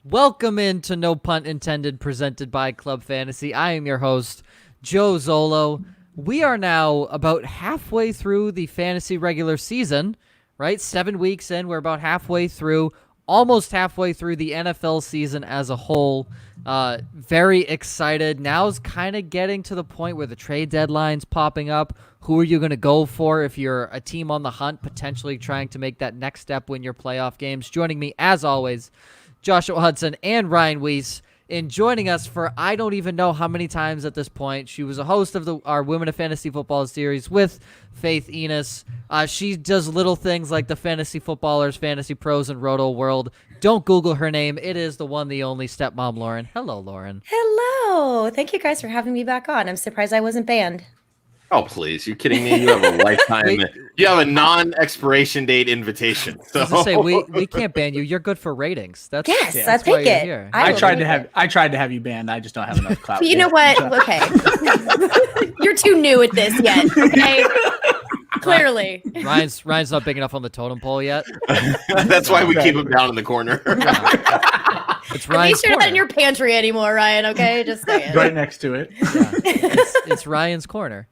Welcome into No Punt Intended, presented by Club Fantasy. I am your host, Joe Zolo. We are now about halfway through the fantasy regular season, right? 7 weeks in, we're about halfway through, almost halfway through the NFL season as a whole. Very excited. Now's kind of getting to the point where the trade deadline's popping up. Who are you going to go for if you're a team on the hunt, potentially trying to make that next step, win your playoff games? Joining me, as always, Joshua Hudson and Ryan Weiss, in joining us for I don't even know how many times at this point. She was a host of our Women of Fantasy Football series with Faith Enos. She does little things like the Fantasy Footballers, FantasyPros, and RotoWorld. Don't Google her name. It is the one, the only StepMom, Lauren. Hello, Lauren. Hello. Thank you guys for having me back on. I'm surprised I wasn't banned. Oh, please. You're kidding me? You have a lifetime. You have a non-expiration date invitation. So. I was gonna say, we can't ban you. You're good for ratings. That's I take it. Here. I tried to have you banned. I just don't have enough clout. But you know what? Okay. You're too new at this yet. Okay. Clearly. Ryan's not big enough on the totem pole yet. That's why we keep him down in the corner. Yeah. It's Ryan's corner. You're not in your pantry anymore, Ryan. Okay, just saying. Right next to it. Yeah. It's Ryan's corner.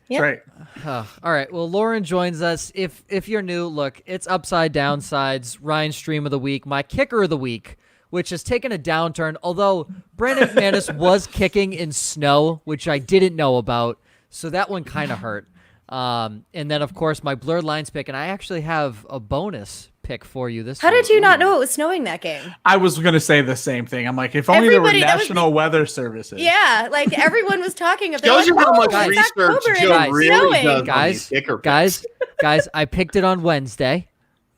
Yep. That's right. All right. Well, Lauren joins us. If you're new, look, it's upside down sides. Ryan's stream of the week, my kicker of the week, which has taken a downturn. Although Brandon McManus was kicking in snow, which I didn't know about, so that one kind of hurt. And then, of course, my blurred lines pick, and I actually have a bonus pick for you this How week. did you not know it was snowing that game? I was going to say the same thing. I'm like, if only there were National Weather Services. Yeah, like everyone was talking about. Shows you how much research Joe really does. Guys, I picked it on Wednesday.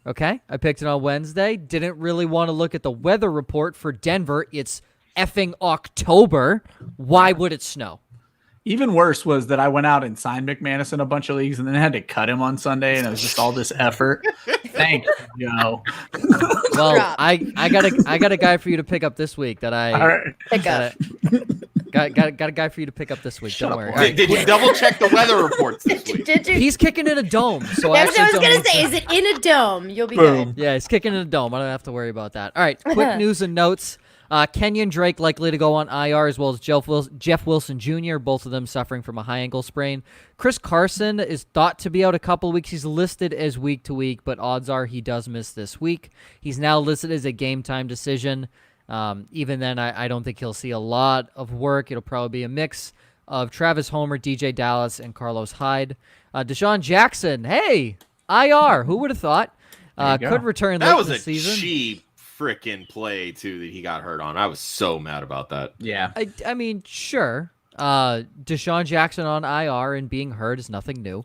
Okay? I picked it on Wednesday. Didn't really want to look at the weather report for Denver. It's effing October. Why would it snow? Even worse was that I went out and signed McManus in a bunch of leagues and then had to cut him on Sunday, and it was just all this effort. Thank you, Joe. Well, I got a guy for you to pick up this week that I pick up. Got a guy for you to pick up this week. Don't worry. Right. Did you double check the weather reports this week? Did you? He's kicking in a dome, so I was gonna say, is it in a dome? You'll be good. Yeah, he's kicking in a dome. I don't have to worry about that. All right, quick news and notes. Kenyon Drake likely to go on IR, as well as Jeff Wilson Jr., both of them suffering from a high ankle sprain. Chris Carson is thought to be out a couple weeks. He's listed as week to week, but odds are he does miss this week. He's now listed as a game time decision. Even then, I don't think he'll see a lot of work. It'll probably be a mix of Travis Homer, DJ Dallas, and Carlos Hyde. Desean Jackson, hey, IR. Who would have thought? Could return late in the season. That was a cheap freaking play too that he got hurt on. I was so mad about that. Yeah. I mean, sure. Desean Jackson on IR and being hurt is nothing new.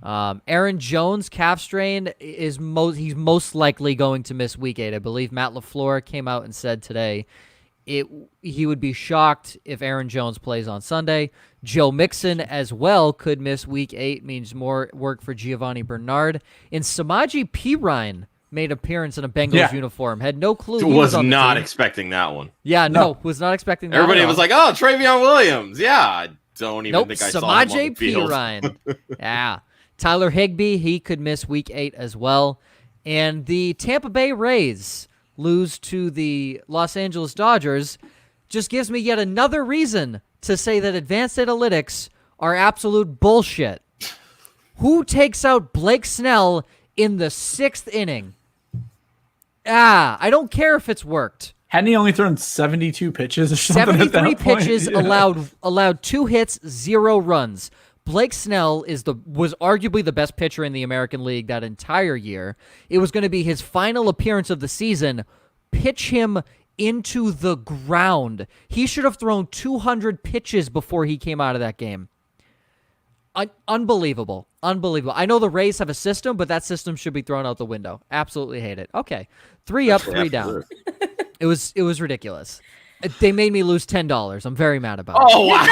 Aaron Jones, calf strain, he's most likely going to miss week 8. I believe Matt LaFleur came out and said today he would be shocked if Aaron Jones plays on Sunday. Joe Mixon as well could miss week 8, means more work for Giovanni Bernard. And Samaje Perine made appearance in a Bengals uniform. Had no clue. Was not expecting that one. Yeah, no, was not expecting that. Everybody was like, "Oh, Travion Williams." Yeah, I don't even think I saw him on the field. Perine. Yeah, Tyler Higbee, he could miss week 8 as well. And the Tampa Bay Rays lose to the Los Angeles Dodgers just gives me yet another reason to say that advanced analytics are absolute bullshit. Who takes out Blake Snell in the 6th inning? I don't care if it's worked. Hadn't he only thrown 72 pitches or something? 73 pitches, allowed 2 hits, 0 runs. Blake Snell was arguably the best pitcher in the American League that entire year. It was going to be his final appearance of the season. Pitch him into the ground. He should have thrown 200 pitches before he came out of that game. Unbelievable. I know the Rays have a system, but that system should be thrown out the window. Absolutely hate it. Okay. 3 up, 3 down. It was ridiculous. They made me lose $10. I'm very mad about it. Oh, wow.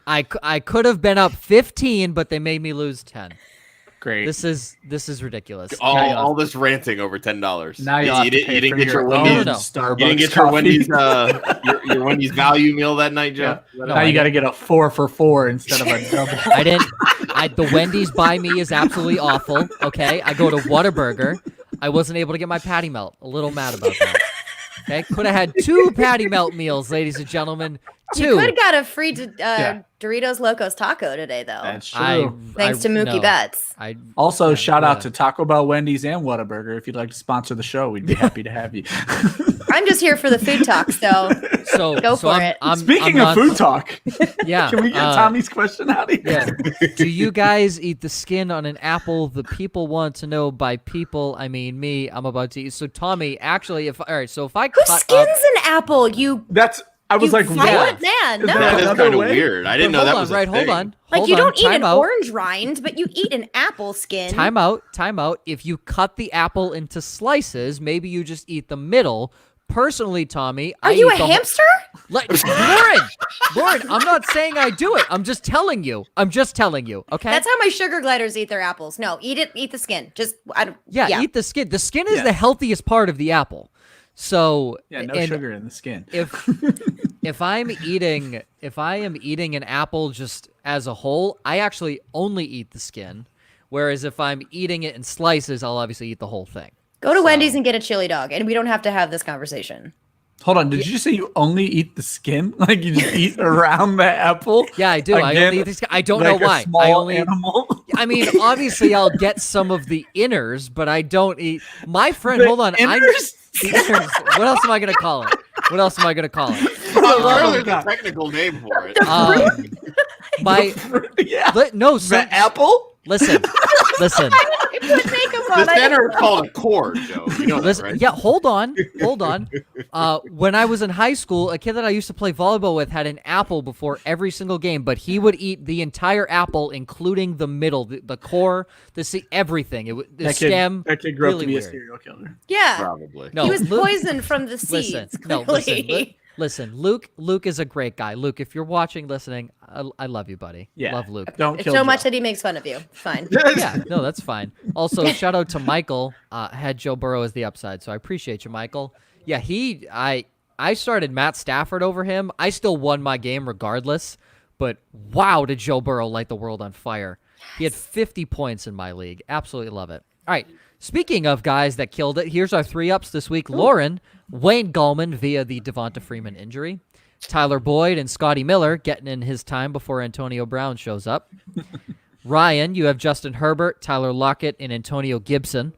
I could have been up 15, but they made me lose 10. Great. This is ridiculous. All this ranting over $10. Now you didn't get your Wendy's Starbucks. You didn't get your Wendy's your Wendy's value meal that night, Jeff. Yeah. Now you got to get a 4 for $4 instead of a double. I didn't. The Wendy's by me is absolutely awful. Okay, I go to Whataburger. I wasn't able to get my patty melt. A little mad about that. Okay, could have had 2 patty melt meals, ladies and gentlemen. 2. You could have got a free Doritos Locos taco today, though. That's true. Thanks to Mookie Betts. Also, shout out to Taco Bell, Wendy's, and Whataburger. If you'd like to sponsor the show, we'd be happy to have you. I'm just here for the food talk, so go for it. Speaking of food talk, yeah, can we get Tommy's question out of here? Yeah. Do you guys eat the skin on an apple? The people want to know. By people, I mean me. I'm about to eat. So Tommy, actually, if I Who cut skins up, an apple? I was like, what? what? Man, no. That is kind of weird. I didn't know that was a thing. Hold on. Like, you don't eat an orange rind, but you eat an apple skin. Time out. If you cut the apple into slices, maybe you just eat the middle. Personally, Tommy, Are you a hamster? Lauren, I'm not saying I do it. I'm just telling you. Okay. That's how my sugar gliders eat their apples. No, eat the skin. Eat the skin. The skin is the healthiest part of the apple. So no sugar in the skin. If I am eating an apple just as a whole, I actually only eat the skin. Whereas if I'm eating it in slices, I'll obviously eat the whole thing. Go to Wendy's and get a chili dog, and we don't have to have this conversation. Hold on, did you say you only eat the skin? Like you just eat around the apple? Yeah, I do. Again, I only eat the skin. I don't like know why. A small animal? I mean, obviously, I'll get some of the inners, but I don't eat. My friend, hold on. Inners? The inners. What else am I going to call it? There's a technical name for it. The apple? Listen. The center is called a core, Joe. You know that, right? Yeah, hold on. When I was in high school, a kid that I used to play volleyball with had an apple before every single game, but he would eat the entire apple, including the middle, the core, everything. Stem. That kid grew up to be weird. a serial killer. Yeah. Probably. No, he was poisoned from the seeds. Listen, Luke is a great guy. Luke, if you're watching, listening, I love you, buddy. Yeah. Love Luke. Don't It's kill so Joe. much that he makes fun of you. Fine. Yeah, no, that's fine. Also, shout out to Michael. Had Joe Burrow as the upside, so I appreciate you, Michael. Yeah, I started Matt Stafford over him. I still won my game regardless, but wow, did Joe Burrow light the world on fire. He had 50 points in my league. Absolutely love it. All right, speaking of guys that killed it, here's our 3-ups this week. Lauren, Wayne Gallman via the Devonta Freeman injury. Tyler Boyd and Scotty Miller getting in his time before Antonio Brown shows up. Ryan, you have Justin Herbert, Tyler Lockett, and Antonio Gibson.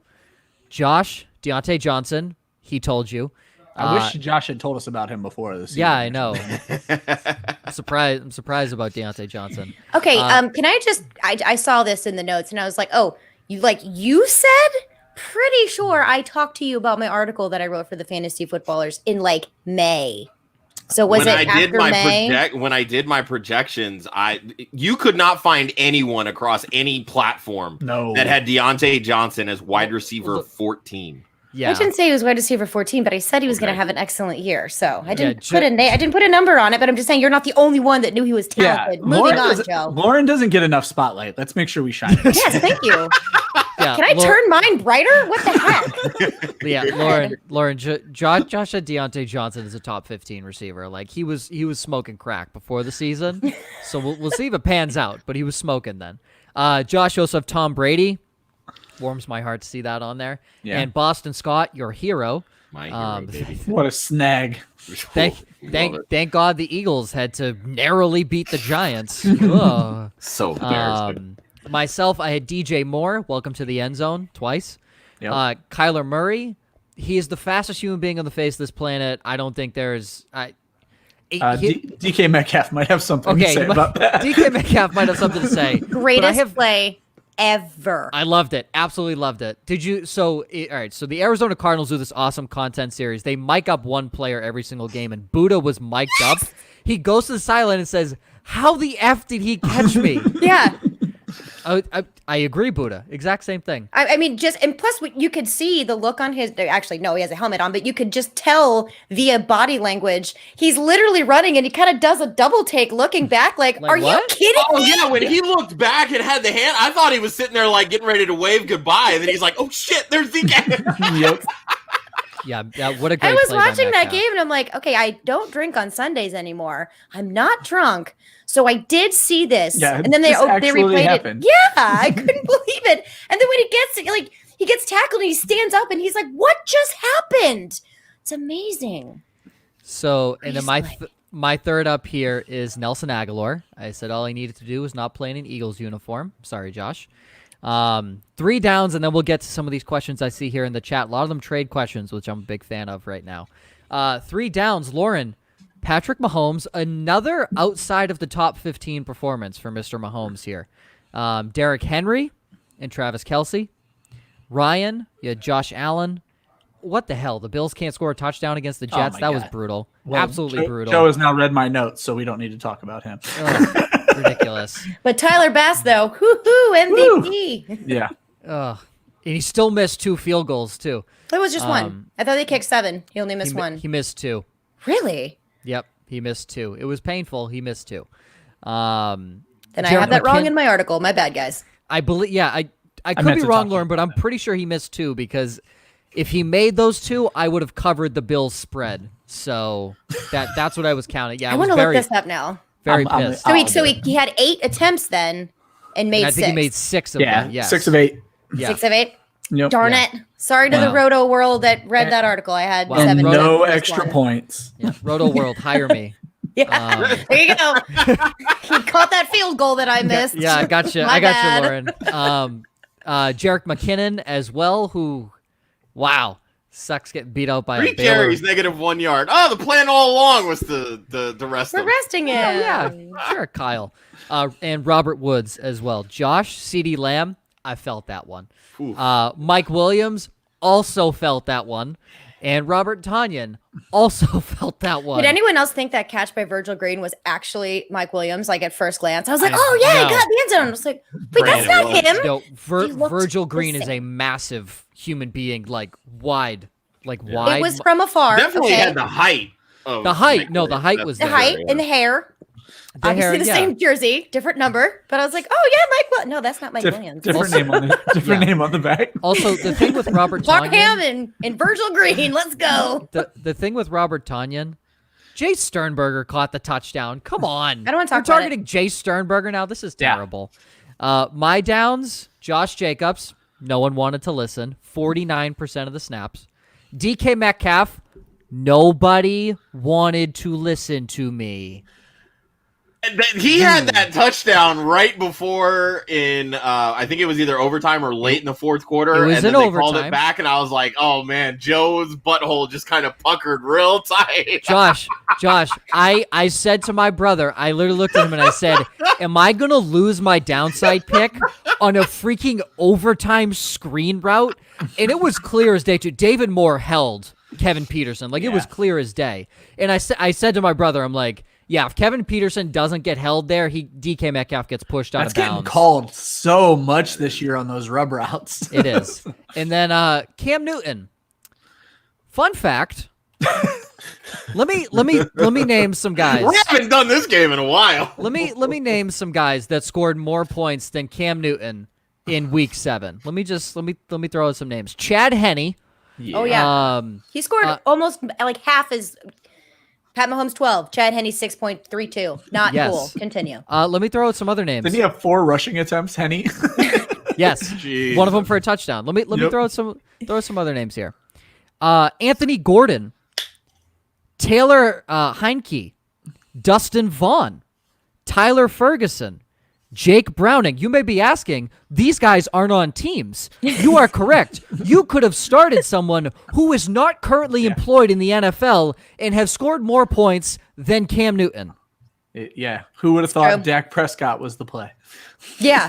Josh, Deontay Johnson, he told you. I wish Josh had told us about him before this season. Yeah, I know. I'm surprised about Deontay Johnson. Okay, can I just I saw this in the notes and I was like, oh, you said? Pretty sure I talked to you about my article that I wrote for the Fantasy Footballers in May. So was it after May? When I did my projections, you could not find anyone across any platform that had Deontay Johnson as wide receiver 14. Yeah. I didn't say he was wide receiver 14, but I said he was going to have an excellent year. So I didn't put a number on it, but I'm just saying you're not the only one that knew he was talented. Moving on, Joe. Lauren doesn't get enough spotlight. Let's make sure we shine. Yes, thank you. Yeah, can I turn mine brighter? What the heck? Yeah, Lauren, Josh had Deontay Johnson as a top 15 receiver. Like he was smoking crack before the season. So we'll see if it pans out, but he was smoking then. Josh, you also have Tom Brady. Warms my heart to see that on there. Yeah. And Boston Scott, your hero. My hero, baby. What a snag. Thank God the Eagles had to narrowly beat the Giants. So embarrassing. Myself, I had DJ Moore. Welcome to the end zone twice. Yep. Kyler Murray. He is the fastest human being on the face of this planet. I don't think there's... DK Metcalf might have something to say about that. DK Metcalf might have something to say. Greatest play ever. I loved it. Absolutely loved it. Did you? All right. So the Arizona Cardinals do this awesome content series. They mic up one player every single game, and Buddha was mic'd up. He goes to the sideline and says, "How the F did he catch me?" Yeah. I agree, Buddha. Exact same thing. I mean, and plus you could see the look on his, actually, no, he has a helmet on, but you could just tell via body language, he's literally running and he kind of does a double take looking back like are what? you kidding me? Oh, yeah, when he looked back and had the hand, I thought he was sitting there like getting ready to wave goodbye, and then he's like, oh shit, there's DK. Yep. Yeah, what a great I was play by watching that Metcalf. game and I'm like, okay, I don't drink on Sundays anymore. I'm not drunk. So I did see this. Yeah, and then they replayed happened. it. Yeah, I couldn't believe it. And then when he gets he gets tackled and he stands up and he's like, what just happened? It's amazing. So, and then my third up here is Nelson Aguilar. I said all he needed to do was not play in an Eagles uniform. Sorry, Josh. 3 downs, and then we'll get to some of these questions I see here in the chat. A lot of them trade questions, which I'm a big fan of right now. 3 downs, Lauren. Patrick Mahomes, another outside of the top 15 performance for Mr. Mahomes here. Derrick Henry and Travis Kelce. Ryan, you had Josh Allen. What the hell? The Bills can't score a touchdown against the Jets. That was brutal. Well, Absolutely brutal. Joe has now read my notes, so we don't need to talk about him. Ridiculous. But Tyler Bass, though, MVP. Yeah. And he still missed 2 field goals, too. It was just one. I thought they kicked 7. He only missed 1. He missed 2. Really? Yep, he missed 2. It was painful. He missed 2. Then I have that wrong in my article. My bad, guys. I believe. Yeah, I could be wrong, Lauren, but I'm pretty sure he missed 2 because if he made those 2, I would have covered the Bills spread. So that's what I was counting. Yeah, I want to look this up now. Very pissed. So he had 8 attempts then and made 6. I think he made 6 of them. Yes. 6 of 8. Yeah. 6 of 8. Yep. Darn it. Sorry to the RotoWorld that read that article. I had 7. No extra points. Yeah. RotoWorld, hire me. Yeah, there you go. He caught that field goal that I missed. Yeah, I got you. My bad. Lauren. Jerick McKinnon as well, who, wow, sucks getting beat out by 3 a Baylor. carries, -1 yard. Oh, the plan all along was the rest We're him. resting him. Yeah, sure, Kyle. And Robert Woods as well. Josh, CD Lamb, I felt that one. Mike Williams also felt that one. And Robert Tonyan also felt that one. Did anyone else think that catch by Virgil Green was actually Mike Williams, like at first glance? I was like, oh, yeah, he got the end zone. I was like, wait, that's not him. No, Virgil Green is a massive human being, like wide. It was from afar. Definitely had the height. The height. No, the height was the there. height and the hair. Obviously the same jersey, different number. But I was like, oh, yeah, Mike Williams. No, that's not Mike Williams. Different name on the back. Also, the thing with Robert Tonyan. Markham and Virgil Green. Let's go. The thing with Robert Tonyan, Jay Sternberger caught the touchdown. Come on. I don't want to talk We're about targeting Jay Sternberger now. This is terrible. My downs, Josh Jacobs. No one wanted to listen. 49% of the snaps. DK Metcalf. Nobody wanted to listen to me. He had that touchdown right before in, I think it was either overtime or late in the fourth quarter. It was and then in they overtime. called it back, and I was like, oh, man, Joe's butthole just kind of puckered real tight. Josh, I said to my brother, I literally looked at him and I said, am I going to lose my downside pick on a freaking overtime screen route? And it was clear as day, too. David Moore held Kevin Peterson. It was clear as day. And I said to my brother, I'm like, yeah, if Kevin Peterson doesn't get held there, DK Metcalf gets pushed out of bounds. That's getting called so much this year on those rub routes. It is. And then Cam Newton. Fun fact. let me name some guys. We haven't done this game in a while. Let me name some guys that scored more points than Cam Newton in week 7. Let me throw out some names. Chad Henne. Yeah. Oh yeah. He scored almost like half as Pat Mahomes 12, Chad Henne 6.32. Not cool. Continue. Let me throw out some other names. Did he have 4 rushing attempts, Henne? Yes. Jeez. One of them for a touchdown. Let me throw out some other names here. Anthony Gordon, Taylor Heineke, Dustin Vaughn, Tyler Ferguson, Jake Browning. You may be asking, these guys aren't on teams. You are correct. You could have started someone who is not currently employed in the NFL and have scored more points than Cam Newton. Who would have thought Dak Prescott was the play? Yeah.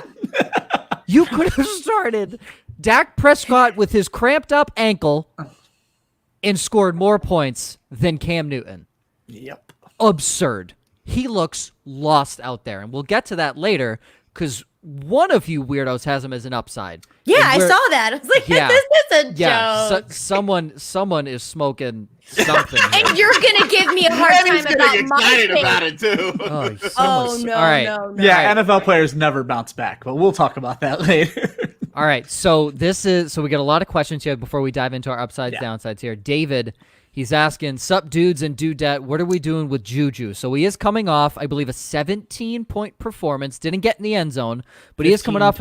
You could have started Dak Prescott with his cramped up ankle and scored more points than Cam Newton. Yep. Absurd. He looks lost out there, and we'll get to that later because one of you weirdos has him as an upside. Yeah, I saw that. I was like, this is a joke. Someone is smoking something. And you're gonna give me a hard time about my pick. About it too. No. All right. No. Yeah, NFL players never bounce back, but we'll talk about that later. All right, so we get a lot of questions here before we dive into our upsides, downsides here. David, he's asking, sup dudes and dudette, what are we doing with Juju? So he is coming off, I believe, a 17-point performance. Didn't get in the end zone, but he is coming off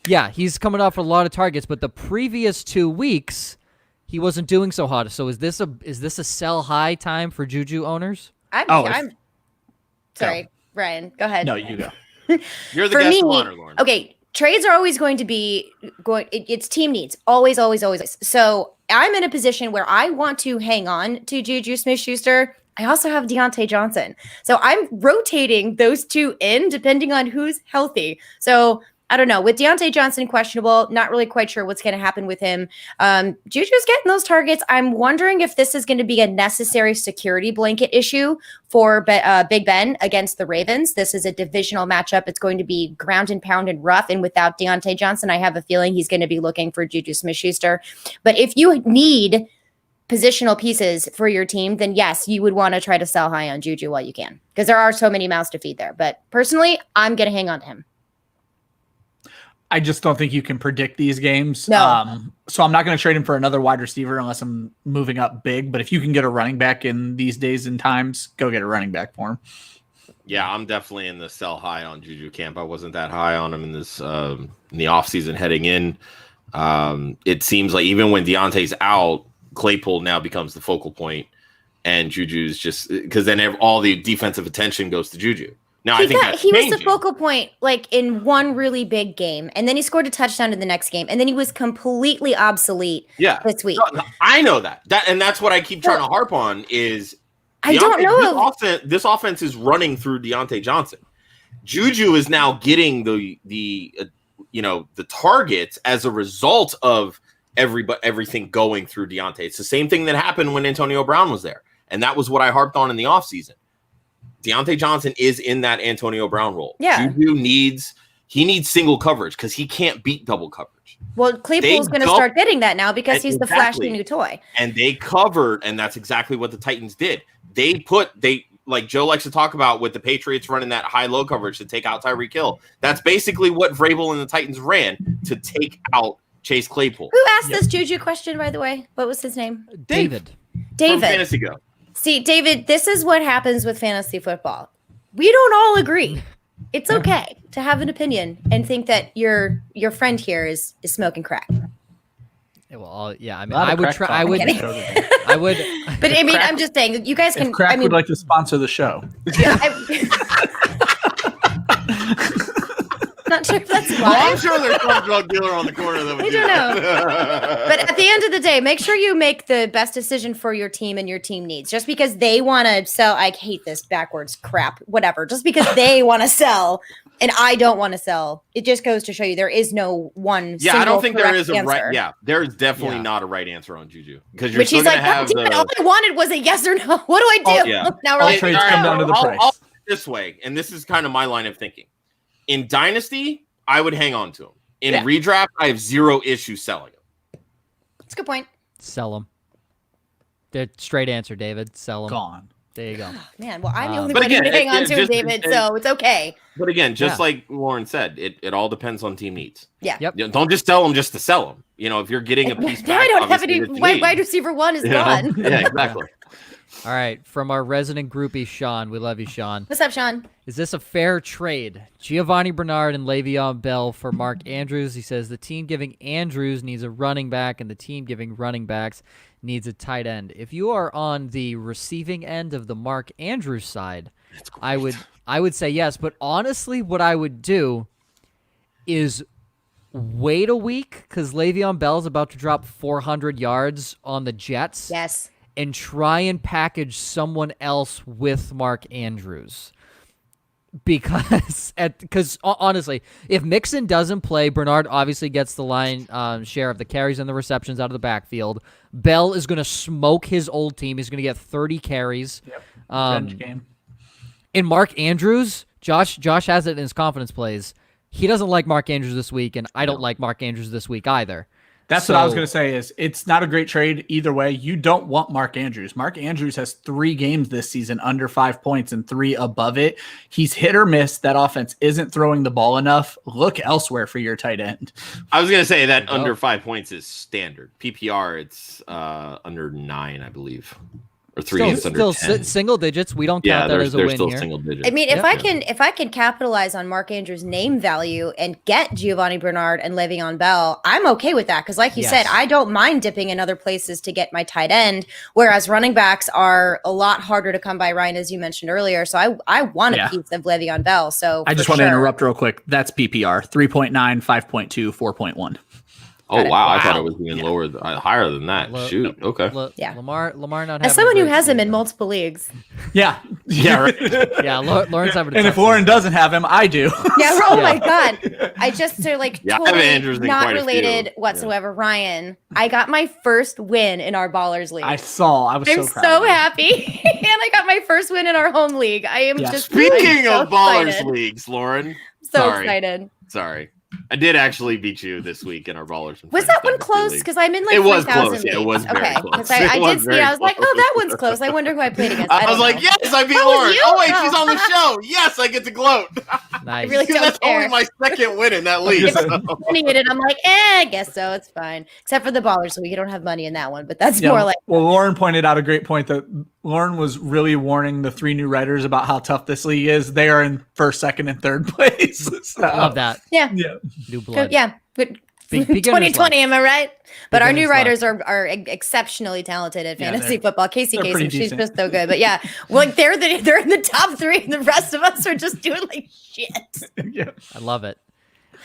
Yeah, he's coming off a lot of targets, but the previous 2 weeks, he wasn't doing so hot. So is this a sell high time for Juju owners? I'm sorry, Ryan. Go ahead. No, you go. You're the guest of honor, Lauren. Okay, trades are always going to be it's team needs. Always, always, always. So I'm in a position where I want to hang on to Juju Smith-Schuster. I also have Deontay Johnson. So I'm rotating those two in depending on who's healthy. So I don't know. With Deontay Johnson questionable, not really quite sure what's going to happen with him. Juju's getting those targets. I'm wondering if this is going to be a necessary security blanket issue for Big Ben against the Ravens. This is a divisional matchup. It's going to be ground and pound and rough. And without Deontay Johnson, I have a feeling he's going to be looking for Juju Smith-Schuster. But if you need positional pieces for your team, then yes, you would want to try to sell high on Juju while you can, because there are so many mouths to feed there. But personally, I'm going to hang on to him. I just don't think you can predict these games. No. So I'm not going to trade him for another wide receiver unless I'm moving up big. But if you can get a running back in these days and times, go get a running back for him. Yeah, I'm definitely in the sell high on Juju camp. I wasn't that high on him in this in the offseason heading in. It seems like even when Deontay's out, Claypool now becomes the focal point, and Juju's just because then all the defensive attention goes to Juju. Now I think he was the focal point like in one really big game, and then he scored a touchdown in the next game, and then he was completely obsolete. This week. No, I know that, and that's what I keep trying to harp on is I don't know. This offense is running through Deontay Johnson. Juju is now getting the targets as a result of everything going through Deontay. It's the same thing that happened when Antonio Brown was there, and that was what I harped on in the offseason. Deontay Johnson is in that Antonio Brown role. Yeah. Juju needs single coverage because he can't beat double coverage. Well, Claypool's going to start getting that now because he's the flashy new toy. And they covered, and that's exactly what the Titans did. Like Joe likes to talk about with the Patriots running that high-low coverage to take out Tyreek Hill. That's basically what Vrabel and the Titans ran to take out Chase Claypool. Who asked this Juju question, by the way? What was his name? David. From Fantasy Go. See, David, this is what happens with fantasy football. We don't all agree. It's okay to have an opinion and think that your friend here is smoking crack. Well, yeah, I mean, I would try. I would. But I mean, I'm just saying, you guys can. If Crack would like to sponsor the show. Yeah, not sure if that's why. Well, I'm sure there's some drug dealer on the corner that would do that. But at the end of the day, make sure you make the best decision for your team and your team needs. Just because they want to sell, I hate this backwards crap, whatever. Just because they want to sell and I don't want to sell, it just goes to show you there is no one. Yeah, I don't think there is a answer. right. Yeah, there is definitely not a right answer on Juju because you're Which still he's going like, to have all I wanted was a yes or no. What do I do? Now we're all like, trades come down to the price. I'll put it this way, and this is kind of my line of thinking. In Dynasty, I would hang on to him. In redraft, I have zero issue selling him. That's a good point. Sell him. The straight answer, David. Sell him. Gone. There you go. Man, well, I'm the only one who can hang on to him, David, so it's okay. But again, just like Lauren said, it all depends on team needs. Yeah. Yep. Don't just sell them just to sell them. If you're getting a piece now back, I don't have any. obviously, Wide receiver one is gone. Yeah, exactly. All right, from our resident groupie, Sean. We love you, Sean. What's up, Sean? Is this a fair trade? Giovanni Bernard and Le'Veon Bell for Mark Andrews. He says the team giving Andrews needs a running back, and the team giving running backs needs a tight end. If you are on the receiving end of the Mark Andrews side, I would say yes. But honestly, what I would do is wait a week because Le'Veon Bell is about to drop 400 yards on the Jets. Yes. And try and package someone else with Mark Andrews. Because honestly, if Mixon doesn't play, Bernard obviously gets the line share of the carries and the receptions out of the backfield. Bell is going to smoke his old team. He's going to get 30 carries. Revenge game. In Mark Andrews, Josh has it in his confidence plays. He doesn't like Mark Andrews this week, and I don't like Mark Andrews this week either. That's what I was going to say is it's not a great trade either way. You don't want Mark Andrews. Mark Andrews has 3 games this season under 5 points and 3 above it. He's hit or miss. That offense isn't throwing the ball enough. Look elsewhere for your tight end. I was going to say that under 5 points is standard. PPR, it's under 9, I believe. or 3 games under 10. Single digits. We don't count that as a win still here. Single digits. I mean, if I can capitalize on Mark Andrews' name value and get Giovanni Bernard and Le'Veon Bell, I'm okay with that. Because like you said, I don't mind dipping in other places to get my tight end, whereas running backs are a lot harder to come by, Ryan, as you mentioned earlier. So I want a piece of Le'Veon Bell. So I just want to interrupt real quick. That's PPR, 3.9, 5.2, 4.1. Oh wow! I thought it was even lower, higher than that. Shoot. Okay. Lamar not. As someone who has him in multiple leagues. Yeah. Right. Yeah. Lauren's having. And if Lauren doesn't have him, I do. Yeah. Oh my God! I just totally not related whatsoever. Yeah. Ryan, I got my first win in our Ballers League. I saw. I'm so happy, and I got my first win in our home league. I am just speaking of Ballers leagues, Lauren. Excited. Sorry. I did actually beat you this week in our Ballers. Was that one close? Because I'm in like it was 3,000 close. Yeah, it was very close. I did see. I was like, oh, that one's close. I wonder who I played against. I was like, yes, I beat Lauren. Oh wait, she's on the show. Yes, I get to gloat. Nice. I really don't That's care. only my second win in that league. I'm like, I guess so. It's fine. Except for the Ballers League, you don't have money in that one, but that's more like. Well, Lauren pointed out a great point that Lauren was really warning the 3 new writers about how tough this league is. They are in first, second, and third place. So. I love that. Yeah. New blood. Yeah. But 2020, am I right? But our new writers are exceptionally talented at fantasy football. Casey, she's just so good. But yeah, they're in the top 3, and the rest of us are just doing like shit. I love it.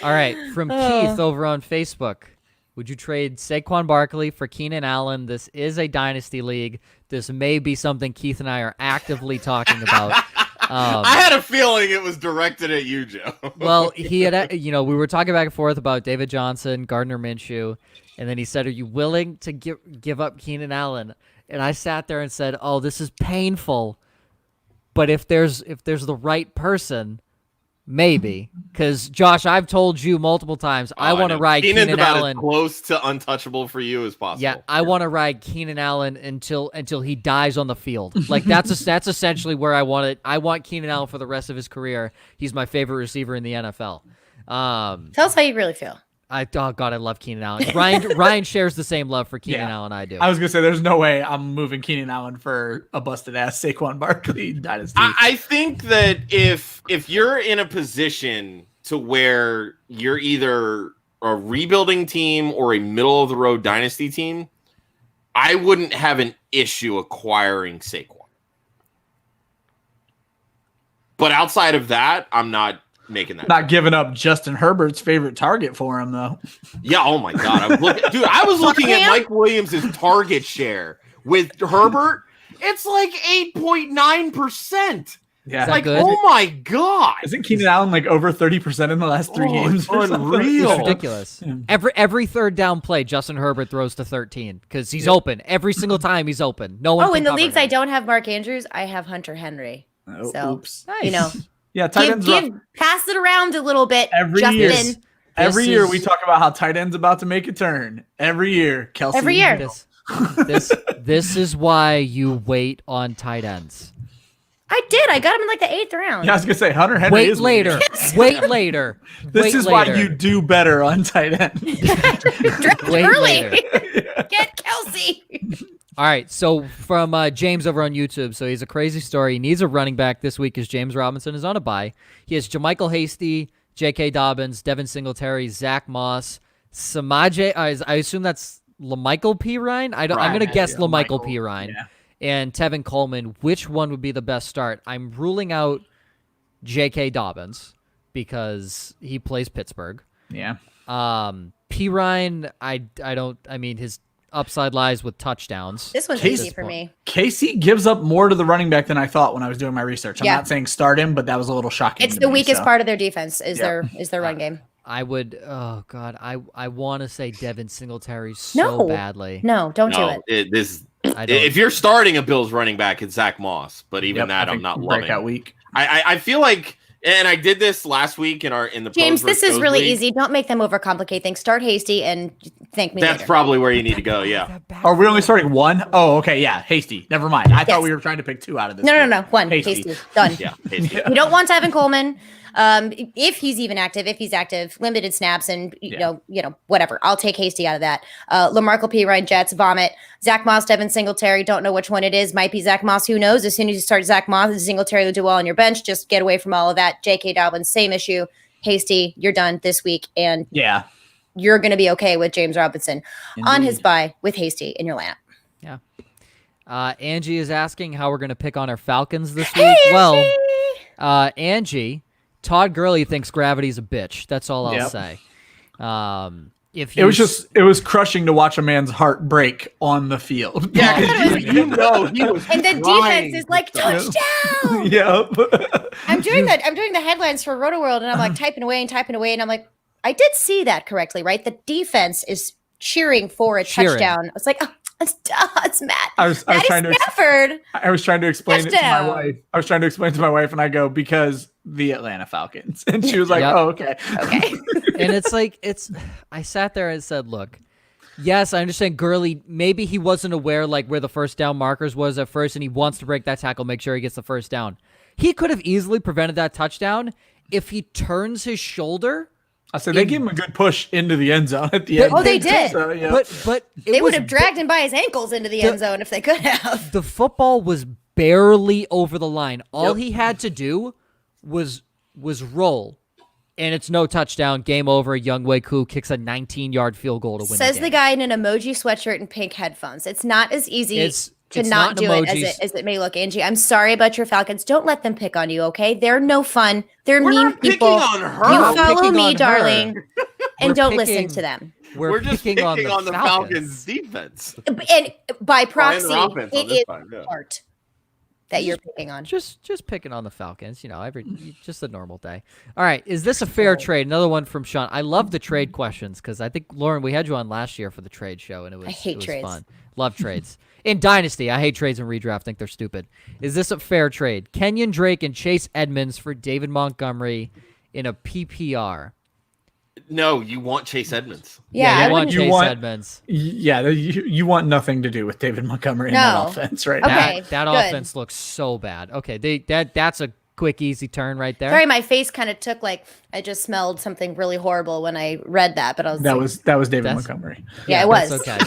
All right, from Keith over on Facebook. Would you trade Saquon Barkley for Keenan Allen? This is a dynasty league. This may be something Keith and I are actively talking about. I had a feeling it was directed at you, Joe. Well, he had, we were talking back and forth about David Johnson, Gardner Minshew, and then he said, "Are you willing to give up Keenan Allen?" And I sat there and said, "Oh, this is painful, but if there's the right person." Maybe, because Josh, I've told you multiple times I want to ride Keenan's Keenan about Allen as close to untouchable for you as possible. Yeah, I want to ride Keenan Allen until he dies on the field. Like that's essentially where I want it. I want Keenan Allen for the rest of his career. He's my favorite receiver in the NFL. Tell us how you really feel. I love Keenan Allen. Ryan shares the same love for Keenan Allen I do. I was gonna say there's no way I'm moving Keenan Allen for a busted ass Saquon Barkley dynasty. I think that if you're in a position to where you're either a rebuilding team or a middle of the road dynasty team, I wouldn't have an issue acquiring Saquon. But outside of that, I'm not making that. Not giving up Justin Herbert's favorite target for him, though. Yeah, oh my God. I was looking at Mike Williams' target share with Herbert. It's like 8.9%. Yeah. Like, oh my God. Isn't Keenan Allen like over 30% in the last 3 games? Unreal. It's ridiculous. Every third down play, Justin Herbert throws to 13 because he's open. Every single time he's open. No one. In the leagues I don't have Mark Andrews, I have Hunter Henry. So, oops. Nice. Yeah, tight ends pass it around a little bit. Every year we talk about how tight end's about to make a turn. Every year, Kelsey. Every year. This is why you wait on tight ends. I did. I got him in like the 8th round. Yeah, I was gonna say Hunter Henry. Wait later. Wait later. This is why you do better on tight end. Draft early. Get Kelsey. All right, so from James over on YouTube. So he's a crazy story. He needs a running back this week as James Robinson is on a bye. He has Jermichael Hasty, J.K. Dobbins, Devin Singletary, Zach Moss, Samaje. I assume that's LaMichael P. Ryan. I'm going to guess LaMichael P. Ryan. Yeah. And Tevin Coleman. Which one would be the best start? I'm ruling out J.K. Dobbins because he plays Pittsburgh. Yeah. P. Ryan, his upside lies with touchdowns. This one's easy for me. Casey gives up more to the running back than I thought when I was doing my research. I'm not saying start him, but that was a little shocking. It's the weakest part of their defense is their run game. I would. Oh God, I want to say Devin Singletary badly. No, don't do it. If you're starting a Bills running back, it's Zach Moss. But even that, I'm not loving. Breakout week. I feel like. And I did this last week in the James. This is really easy. Don't make them overcomplicate things. Start Hasty and thank me. That's probably where you need to go. Yeah. Are we only starting one? Oh, okay. Yeah, Hasty. Never mind. I thought we were trying to pick 2 out of this. No. One. Hasty. Done. Yeah. Hasty. You don't want Tevin Coleman. If he's even active, if he's active, limited snaps, and you know, whatever. I'll take Hasty out of that. Lamarckle P. Ryan Jets, vomit. Zach Moss, Devin Singletary. Don't know which one it is. Might be Zach Moss. Who knows? As soon as you start Zach Moss, Singletary will do well on your bench. Just get away from all of that. J.K. Dobbins, same issue. Hasty, you're done this week, and you're going to be okay with James Robinson on his bye with Hasty in your lineup. Yeah. Angie is asking how we're going to pick on our Falcons this week. Angie! Well, Angie, Todd Gurley thinks gravity's a bitch. That's all I'll say. It was crushing to watch a man's heart break on the field. Yeah, he was. And the defense is like, touchdown. I'm doing the headlines for RotoWorld, and I'm like typing away, and I'm like, I did see that correctly, right? The defense is cheering for a touchdown. I was like, oh, it's Matt. I was trying to explain it to my wife. I was trying to explain it to my wife, and I go, because the Atlanta Falcons. And she was like, oh, okay. Okay. And it's like, I sat there and said, look, yes, I understand Gurley, maybe he wasn't aware like where the first down markers was at first, and he wants to break that tackle, make sure he gets the first down. He could have easily prevented that touchdown if he turns his shoulder. I said they gave him a good push into the end zone at the end. Oh, they did. So, yeah. But they would have dragged him by his ankles into the end zone if they could have. The football was barely over the line. All he had to do was roll, and it's no touchdown. Game over. Younghoe Koo kicks a 19-yard field goal to win. Says the the guy in an emoji sweatshirt and pink headphones. It's not as easy to not do it as it may look, Angie. I'm sorry about your Falcons. Don't let them pick on you, okay? They're no fun. They're mean people. On her. You follow me, darling, and don't listen to them. We're just picking on the Falcons defense. And by proxy, it is the part that you're picking on. Just picking on the Falcons, just a normal day. All right, is this a fair trade? Another one from Sean. I love the trade questions because I think, Lauren, we had you on last year for the trade show, and it was trades. Fun. Love trades. In Dynasty, I hate trades in redraft. Think they're stupid. Is this a fair trade? Kenyon Drake and Chase Edmonds for David Montgomery in a PPR. No, you want Chase Edmonds. Yeah, you want Chase Edmonds. Yeah, you want nothing to do with David Montgomery in that offense right now. That offense looks so bad. Okay, that's a quick, easy turn right there. Sorry, my face kind of took I just smelled something really horrible when I read that, but I was that was David Montgomery. Yeah, it was. Okay.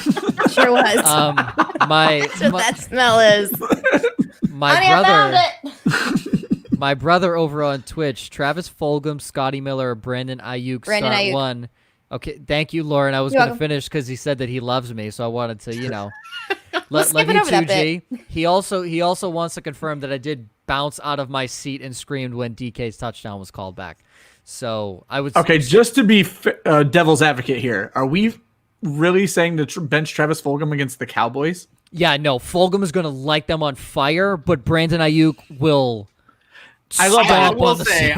Sure was. That's what that smell is. My brother over on Twitch, Travis Fulgham, Scotty Miller, Brandon Ayuk, start one. Okay, thank you, Lauren. I was going to finish because he said that he loves me, so I wanted to, let you too, G. He also wants to confirm that I did bounce out of my seat and screamed when DK's touchdown was called back. So I would. Okay, just to be devil's advocate here, are we really saying to bench Travis Fulgham against the Cowboys? Yeah, no. Fulgham is going to light them on fire, but Brandon Ayuk will. I will say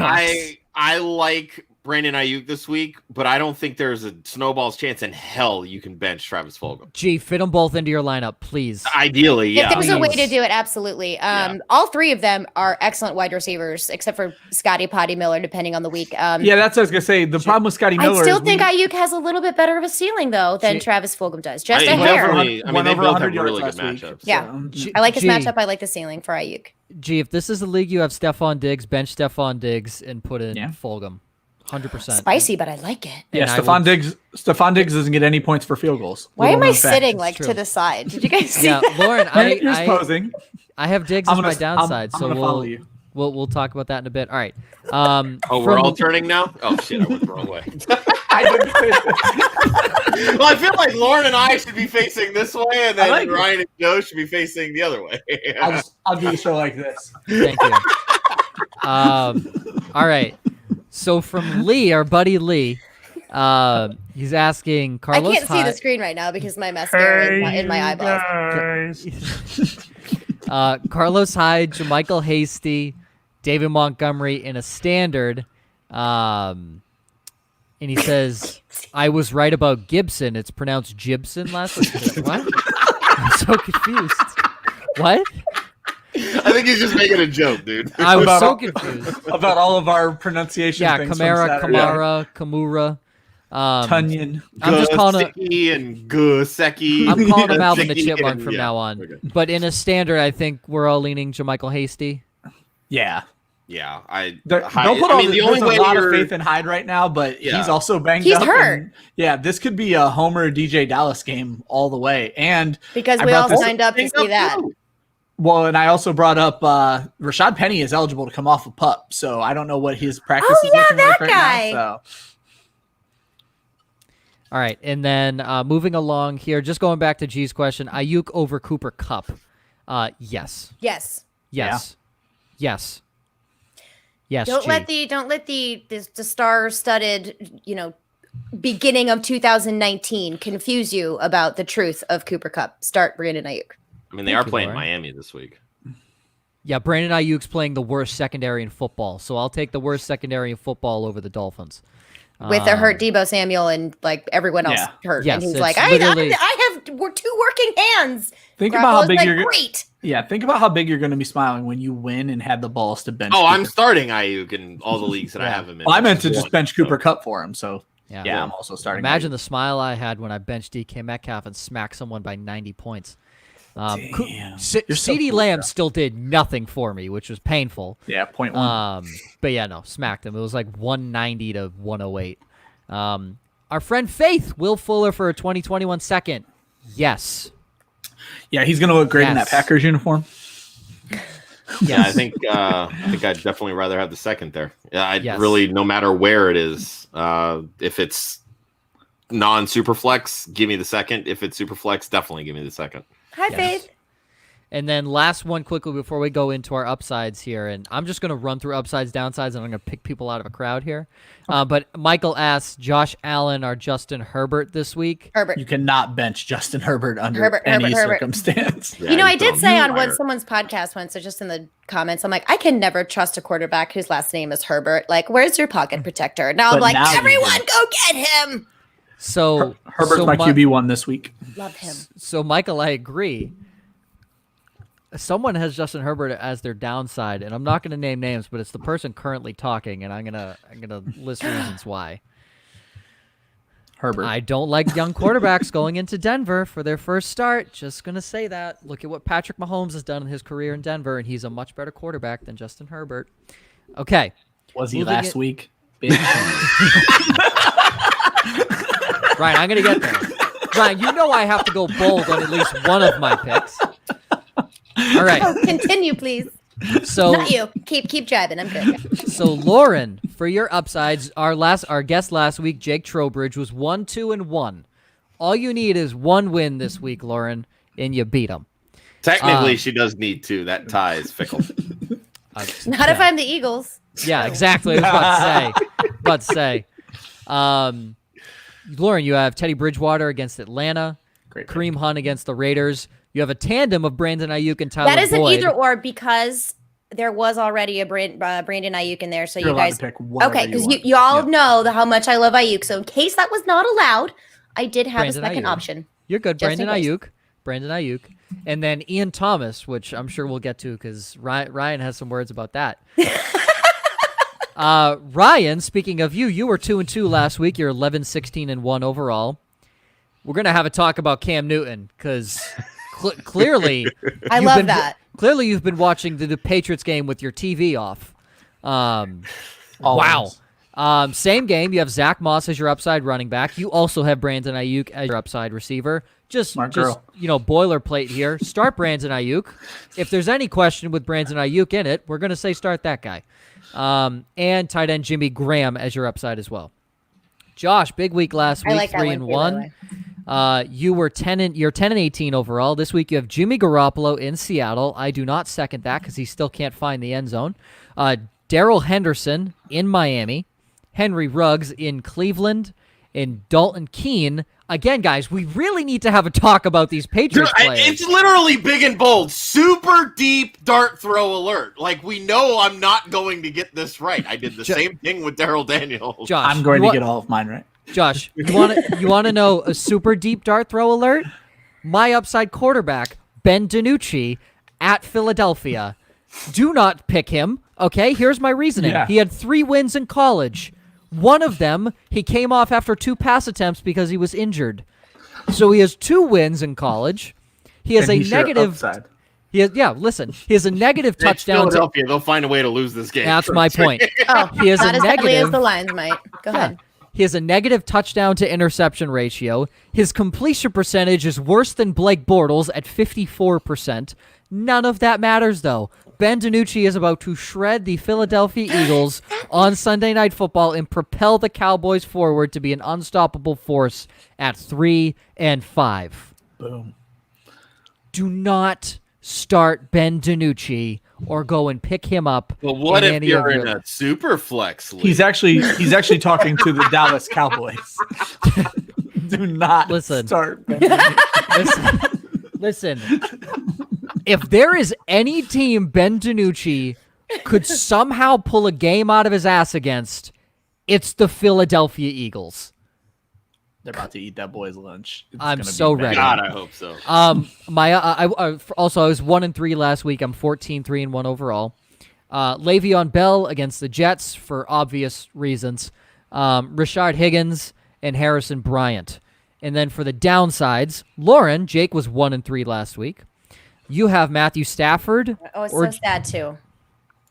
I like Brandon Ayuk this week, but I don't think there's a snowball's chance in hell you can bench Travis Fulgham. Gee, fit them both into your lineup, please. Ideally, yeah. If there's a way to do it, absolutely. All three of them are excellent wide receivers, except for Scotty Potty Miller, depending on the week. Yeah, that's what I was going to say. The problem with Scotty Miller I still think Ayuk has a little bit better of a ceiling, though, than Travis Fulgham does. Just a hair. They both have really good matchups. Yeah. I like his matchup. I like the ceiling for Ayuk. Gee, if this is a league, you have Stephon Diggs, bench Stephon Diggs, and put in Fulgham. 100%. Spicy, but I like it. Yeah, Stephon Diggs doesn't get any points for field goals. Why am I sitting to the side? Did you guys see that? Lauren, you're posing. I have Diggs as my downside, so we'll talk about that in a bit. All right. We're all turning now? Oh shit, I went the wrong way. Well, I feel like Lauren and I should be facing this way, and then Ryan and Joe should be facing the other way. I'll do the show like this. Thank you. All right. So from Lee, our buddy Lee, he's asking Carlos. I can't see the screen right now because my mascara is in my eyeballs. Carlos Hyde, JaMychal Hasty, David Montgomery in a standard. And he says, I was right about Gibson. It's pronounced Gibson last week. What? I'm so confused. What? I think he's just making a joke, dude. I was so confused about all of our pronunciation. Yeah, Kamara, Kamura, Tunyon. I'm just calling him Guseki. I'm calling him Alvin the Chipmunk from now on. Okay. But in a standard, I think we're all leaning JaMychal Hasty. Yeah. Yeah, Don't put all the only way a lot of you're- faith in Hyde right now, but Yeah. he's also banged He's up. hurt. And, yeah, this could be a Homer DJ Dallas game all the way. And Because I we brought all this- signed up to see that. Well, and I also brought up Rashad Penny is eligible to come off a pup, so I don't know what his practice is looking that like right guy. now. So. All right, and then moving along here, just going back to G's question, Ayuk over Cooper Kupp. Yes. Yes. Yes. Yes. Yes. Don't G. let the star-studded, beginning of 2019 confuse you about the truth of Cooper Kupp. Start Brandon Ayuk. I mean, they Thank are you, playing Lauren. Miami this week. Yeah, Brandon Ayuk's playing the worst secondary in football, so I'll take the worst secondary in football over the Dolphins. With a hurt Debo Samuel and everyone else hurt. Yes, and he's it's like, literally- I have two working hands. Think about how Garoppolo's big like, you're great. Yeah, think about how big you're going to be smiling when you win and have the balls to bench. Oh, I'm Cooper. starting Ayuk in all the leagues that I Yeah. have him in. Well, I meant to One, just bench so- Cooper Kupp for him. So Yeah. yeah, I'm also starting. Imagine Ayuk. the smile I had when I benched DK Metcalf and smacked someone by 90 points. Damn. You're so CeeDee cool, Lamb bro. still did nothing for me, which was painful. Yeah, 0.1. But yeah, no, smacked him. It was like 190 to 108. Our friend Faith, Will Fuller for a 2021 second. Yes. Yeah, he's going to look great in that Yes. Packers uniform. Yeah, I think I'd definitely rather have the second there. Yeah, I'd Yes. really, no matter where it is, if it's non-super flex, give me the second. If it's super flex, definitely give me the second. Hi, Yes. Faith. And then last one quickly before we go into our upsides here. And I'm just going to run through upsides, downsides, and I'm going to pick people out of a crowd here. But Michael asks, Josh Allen or Justin Herbert this week? Herbert. You cannot bench Justin Herbert under Herbert, any Herbert. circumstance. Yeah, I he's did been say on on fire. someone's podcast once, so just in the comments, I'm like, I can never trust a quarterback whose last name is Herbert. Like, where's your pocket protector? Now I'm But like, now you everyone do. go get him. So Herbert's so my Mi- QB1 this week. Love him. So Michael, I agree. Someone has Justin Herbert as their downside, and I'm not going to name names, but it's the person currently talking, and I'm gonna list reasons why. Herbert. I don't like young quarterbacks going into Denver for their first start. Just gonna say that. Look at what Patrick Mahomes has done in his career in Denver, and he's a much better quarterback than Justin Herbert. Okay, Was he moving last it- week? Bitch. Ryan, I'm gonna get there. Ryan, you know I have to go bold on at least one of my picks. All right, Oh, continue, please. so Not you. Keep jabbing. I'm good. So Lauren, for your upsides, our guest last week, Jake Trowbridge, was 1-2-1. All you need is one win this week, Lauren, and you beat him. Technically, she does need to. That tie is fickle. Not if I'm the Eagles. Yeah, exactly. I was about to say. Lauren, you have Teddy Bridgewater against Atlanta, Great. Kareem Hunt against the Raiders. You have a tandem of Brandon Ayuk and Tyler That is an Boyd. either or because there was already a Brandon Ayuk in there. So You're you allowed guys. to pick whatever Okay, because you want. you all Yeah. know how much I love Ayuk. So in case that was not allowed, I did have Brandon a second Ayuk. option. You're good, Just in Brandon case. Ayuk. And then Ian Thomas, which I'm sure we'll get to because Ryan has some words about that. Ryan, speaking of you were 2-2 last week. You're 11-16-1 overall. We're gonna have a talk about Cam Newton because clearly I you've love been- that. Clearly, you've been watching the Patriots game with your TV off. Wow. Always. Same game. You have Zach Moss as your upside running back. You also have Brandon Ayuk as your upside receiver. Smart girl. Boilerplate here. Start Brandon Ayuk. If there's any question with Brandon Ayuk in it, we're gonna say start that guy. And tight end Jimmy Graham as your upside as well. Josh, big week last I week, like that 3-1. one too, by the way. You're 10-18 overall. This week you have Jimmy Garoppolo in Seattle. I do not second that because he still can't find the end zone. Darrell Henderson in Miami. Henry Ruggs in Cleveland. And Dalton Keene. Again, guys, we really need to have a talk about these Patriots players. It's literally big and bold. Super deep dart throw alert. Like, we know I'm not going to get this right. I did the same thing with Daryl Daniels. Josh, I'm going you to get all of mine right. Josh, you want to know a super deep dart throw alert? My upside quarterback, Ben DiNucci, at Philadelphia. Do not pick him. Okay, here's my reasoning. Yeah. He had 3 wins in college. One of them, he came off after 2 pass attempts because he was injured. So he has 2 wins in college. He has And a he's your negative. upside. He has a negative touchdown. Philadelphia, they'll find a way to lose this game. That's my point. Oh, He has not a as badly as negative. the Lions might. Go ahead. He has a negative touchdown to interception ratio. His completion percentage is worse than Blake Bortles at 54%. None of that matters, though. Ben DiNucci is about to shred the Philadelphia Eagles on Sunday Night Football and propel the Cowboys forward to be an unstoppable force at 3-5. Boom. Do not start Ben DiNucci or go and pick him up. But what in if any you're of in a super flex league? He's actually talking to the Dallas Cowboys. Do not start. Listen. If there is any team Ben DiNucci could somehow pull a game out of his ass against, it's the Philadelphia Eagles. They're about to eat that boy's lunch. I'm so ready. God, I hope so. I was 1-3 last week. I'm 14-3-1 overall. Le'Veon Bell against the Jets for obvious reasons. Rashad Higgins and Harrison Bryant. And then for the downsides, Jake was 1-3 last week. You have Matthew Stafford. Oh, it's so sad too.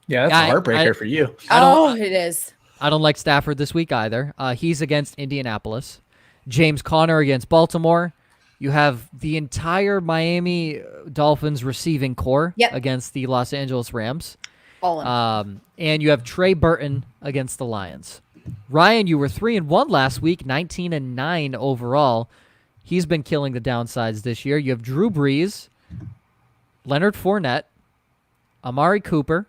Yeah, that's a heartbreaker for you. It is. I don't like Stafford this week either. He's against Indianapolis. James Conner against Baltimore. You have the entire Miami Dolphins receiving core against the Los Angeles Rams. And you have Trey Burton against the Lions. Ryan, you were 3-1 last week, 19-9 overall. He's been killing the downsides this year. You have Drew Brees, Leonard Fournette, Amari Cooper,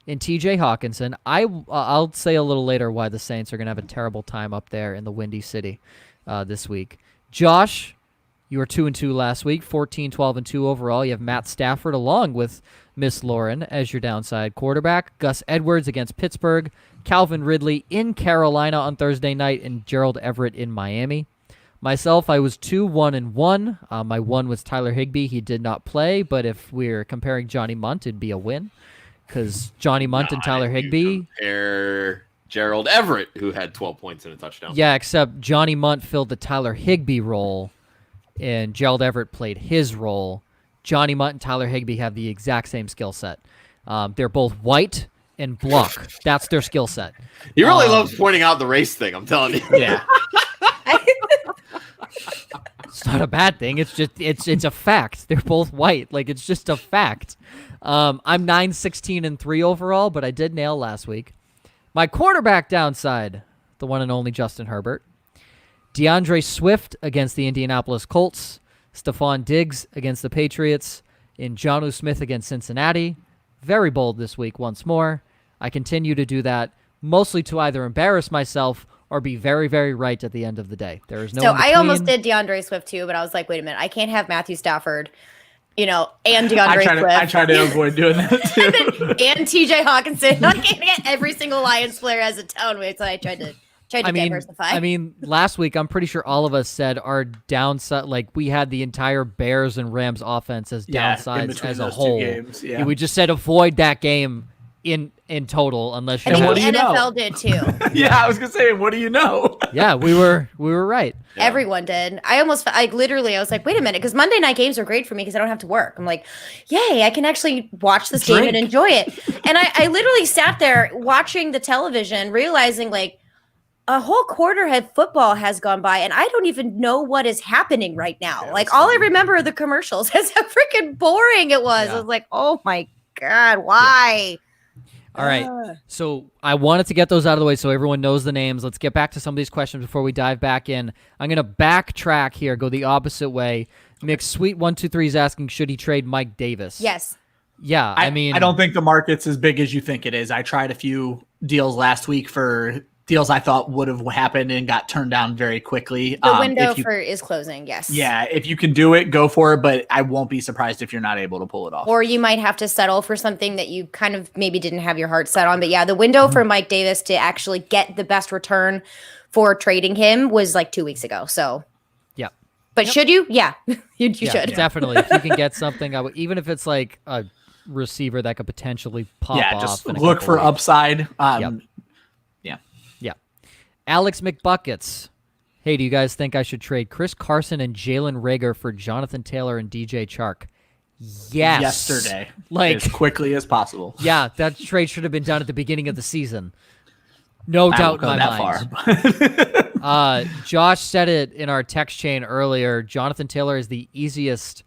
and TJ Hawkinson. I'll say a little later why the Saints are going to have a terrible time up there in the Windy City this week. Josh, you were 2-2 last week, 14-12-2 overall. You have Matt Stafford along with Miss Lauren as your downside quarterback. Gus Edwards against Pittsburgh. Calvin Ridley in Carolina on Thursday night, and Gerald Everett in Miami. Myself, I was 2-1-1. My one was Tyler Higbee. He did not play, but if we're comparing Johnny Munt, it'd be a win because Johnny Munt and Tyler Higbee. Compare Gerald Everett, who had 12 points and a touchdown. Yeah, except Johnny Munt filled the Tyler Higbee role, and Gerald Everett played his role. Johnny Munt and Tyler Higbee have the exact same skill set. They're both white and block. That's their skill set. He really loves pointing out the race thing, I'm telling you. Yeah. It's not a bad thing. It's just it's a fact. They're both white. Like, it's just a fact. I'm 9-16-3 overall, but I did nail last week. My quarterback downside, the one and only Justin Herbert. DeAndre Swift against the Indianapolis Colts. Stephon Diggs against the Patriots. And Jonnu Smith against Cincinnati. Very bold this week once more. I continue to do that mostly to either embarrass myself or be very, very right at the end of the day. There is no. So I almost did DeAndre Swift too, but I was like, wait a minute, I can't have Matthew Stafford, and DeAndre Swift. I try to avoid doing that too. and TJ Hawkinson. I can't get every single Lions player as a tone weight, so I tried to diversify. I mean, last week I'm pretty sure all of us said our downside, like we had the entire Bears and Rams offense as downsides as a whole. Games, yeah. We just said avoid that game in total unless you. I think have, the NFL did too. Yeah, I was gonna say, what do you know? Yeah, we were right. Yeah. Everyone did. I was like, wait a minute, because Monday night games are great for me because I don't have to work. I'm like, yay, I can actually watch this game and enjoy it. And I literally sat there watching the television, realizing like a whole quarter of football has gone by, and I don't even know what is happening right now. Yeah, like all I remember are the commercials. That's how freaking boring it was. Yeah. I was like, oh my God, why? Yeah. All right, so I wanted to get those out of the way so everyone knows the names. Let's get back to some of these questions before we dive back in. I'm going to backtrack here, go the opposite way. McSweet123 is asking, should he trade Mike Davis? Yes. Yeah, I mean... I don't think the market's as big as you think it is. I tried a few deals last week for deals I thought would have happened and got turned down very quickly. The window is closing, yes. Yeah, if you can do it, go for it, but I won't be surprised if you're not able to pull it off. Or you might have to settle for something that you kind of maybe didn't have your heart set on. But yeah, the window for Mike Davis to actually get the best return for trading him was like 2 weeks ago. So, yeah. But should you? Yeah, you should. Definitely. If you can get something, even if it's like a receiver that could potentially pop off. Yeah, just look for upside. Alex McBuckets. Hey, do you guys think I should trade Chris Carson and Jalen Reagor for Jonathan Taylor and DJ Chark? Yes. yesterday, Like, as quickly as possible. yeah, that trade should have been done at the beginning of the season. No I doubt won't in go my that mind. far. Josh said it in our text chain earlier. Jonathan Taylor is the easiest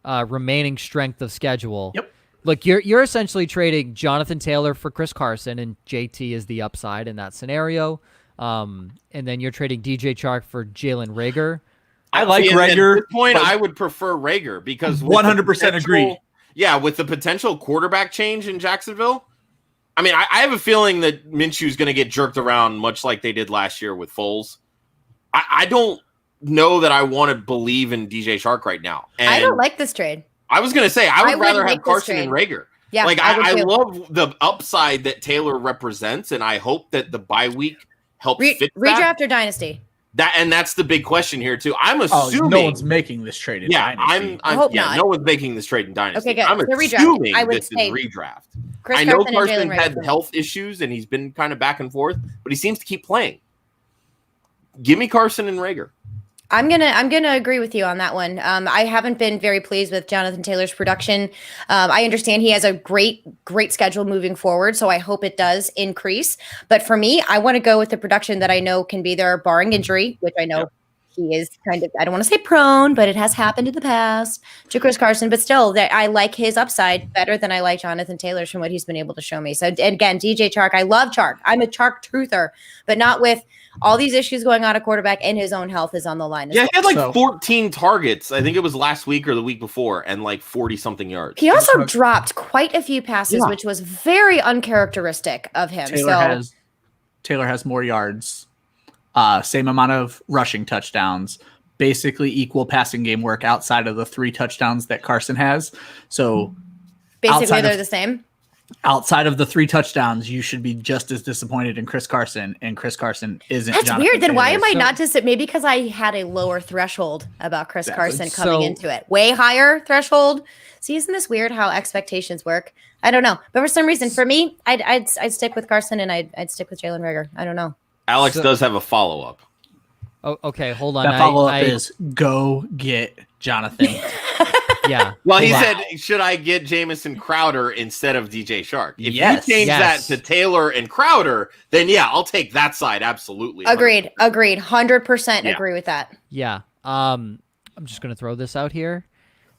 remaining strength of schedule. Yep. Look, you're essentially trading Jonathan Taylor for Chris Carson, and JT is the upside in that scenario. And then you're trading DJ Chark for Jalen Reagor. I like See, at Reagor. this point, but I would prefer Reagor because 100% agree. Yeah, with the potential quarterback change in Jacksonville, I mean, I have a feeling that Minshew's going to get jerked around much like they did last year with Foles. I don't know that I want to believe in DJ Chark right now. And I don't like this trade. I was going to say I would rather wouldn't have make this Carson and trade. Reagor. Yeah, Like I would I too. love the upside that Taylor represents, and I hope that the bye week helps fit that. Redraft or dynasty? That's the big question here too. I'm Oh, assuming no one's making this trade in yeah, Dynasty. I hope not. no one's making this trade in Dynasty. Okay, good. I'm So redraft. assuming I would this is say redraft. Chris I know Carson and Carson Jalen had Reagor. health issues and he's been kind of back and forth, but he seems to keep playing. Give me Carson and Reagor. I'm gonna agree with you on that one. I haven't been very pleased with Jonathan Taylor's production. I understand he has a great schedule moving forward, so I hope it does increase. But for me, I want to go with the production that I know can be there, barring injury, which I know he is kind of, I don't want to say prone, but it has happened in the past to Chris Carson. But still, that I like his upside better than I like Jonathan Taylor's from what he's been able to show me. So and again, DJ Chark, I love Chark. I'm a Chark truther, but not with all these issues going on at quarterback, and his own health is on the line. Yeah, he had like So- 14 targets. I think it was last week or the week before, and like 40-something yards. He also dropped quite a few passes, Yeah. which was very uncharacteristic of him. Taylor has more yards, same amount of rushing touchdowns, basically equal passing game work outside of the 3 touchdowns that Carson has. So basically outside they're of- the same. outside of the 3 touchdowns, you should be just as disappointed in Chris Carson, and Chris Carson isn't. That's Jonathan weird. Then why am Taylor. I not just maybe because I had a lower threshold about Chris Exactly. Carson coming So- into it, way higher threshold. See, isn't this weird how expectations work? I don't know, but for some reason, for me, I'd stick with Carson and I'd stick with Jalen Reagor. I don't know. Alex So- does have a follow-up. Oh, okay, hold on. That follow up I- is go get Jonathan. yeah. Well, he Wow. said, should I get Jamison Crowder instead of DJ Chark? If Yes. you change Yes. that to Taylor and Crowder, then yeah, I'll take that side. Absolutely. Agreed. 100% Yeah. agree with that. Yeah. I'm just going to throw this out here.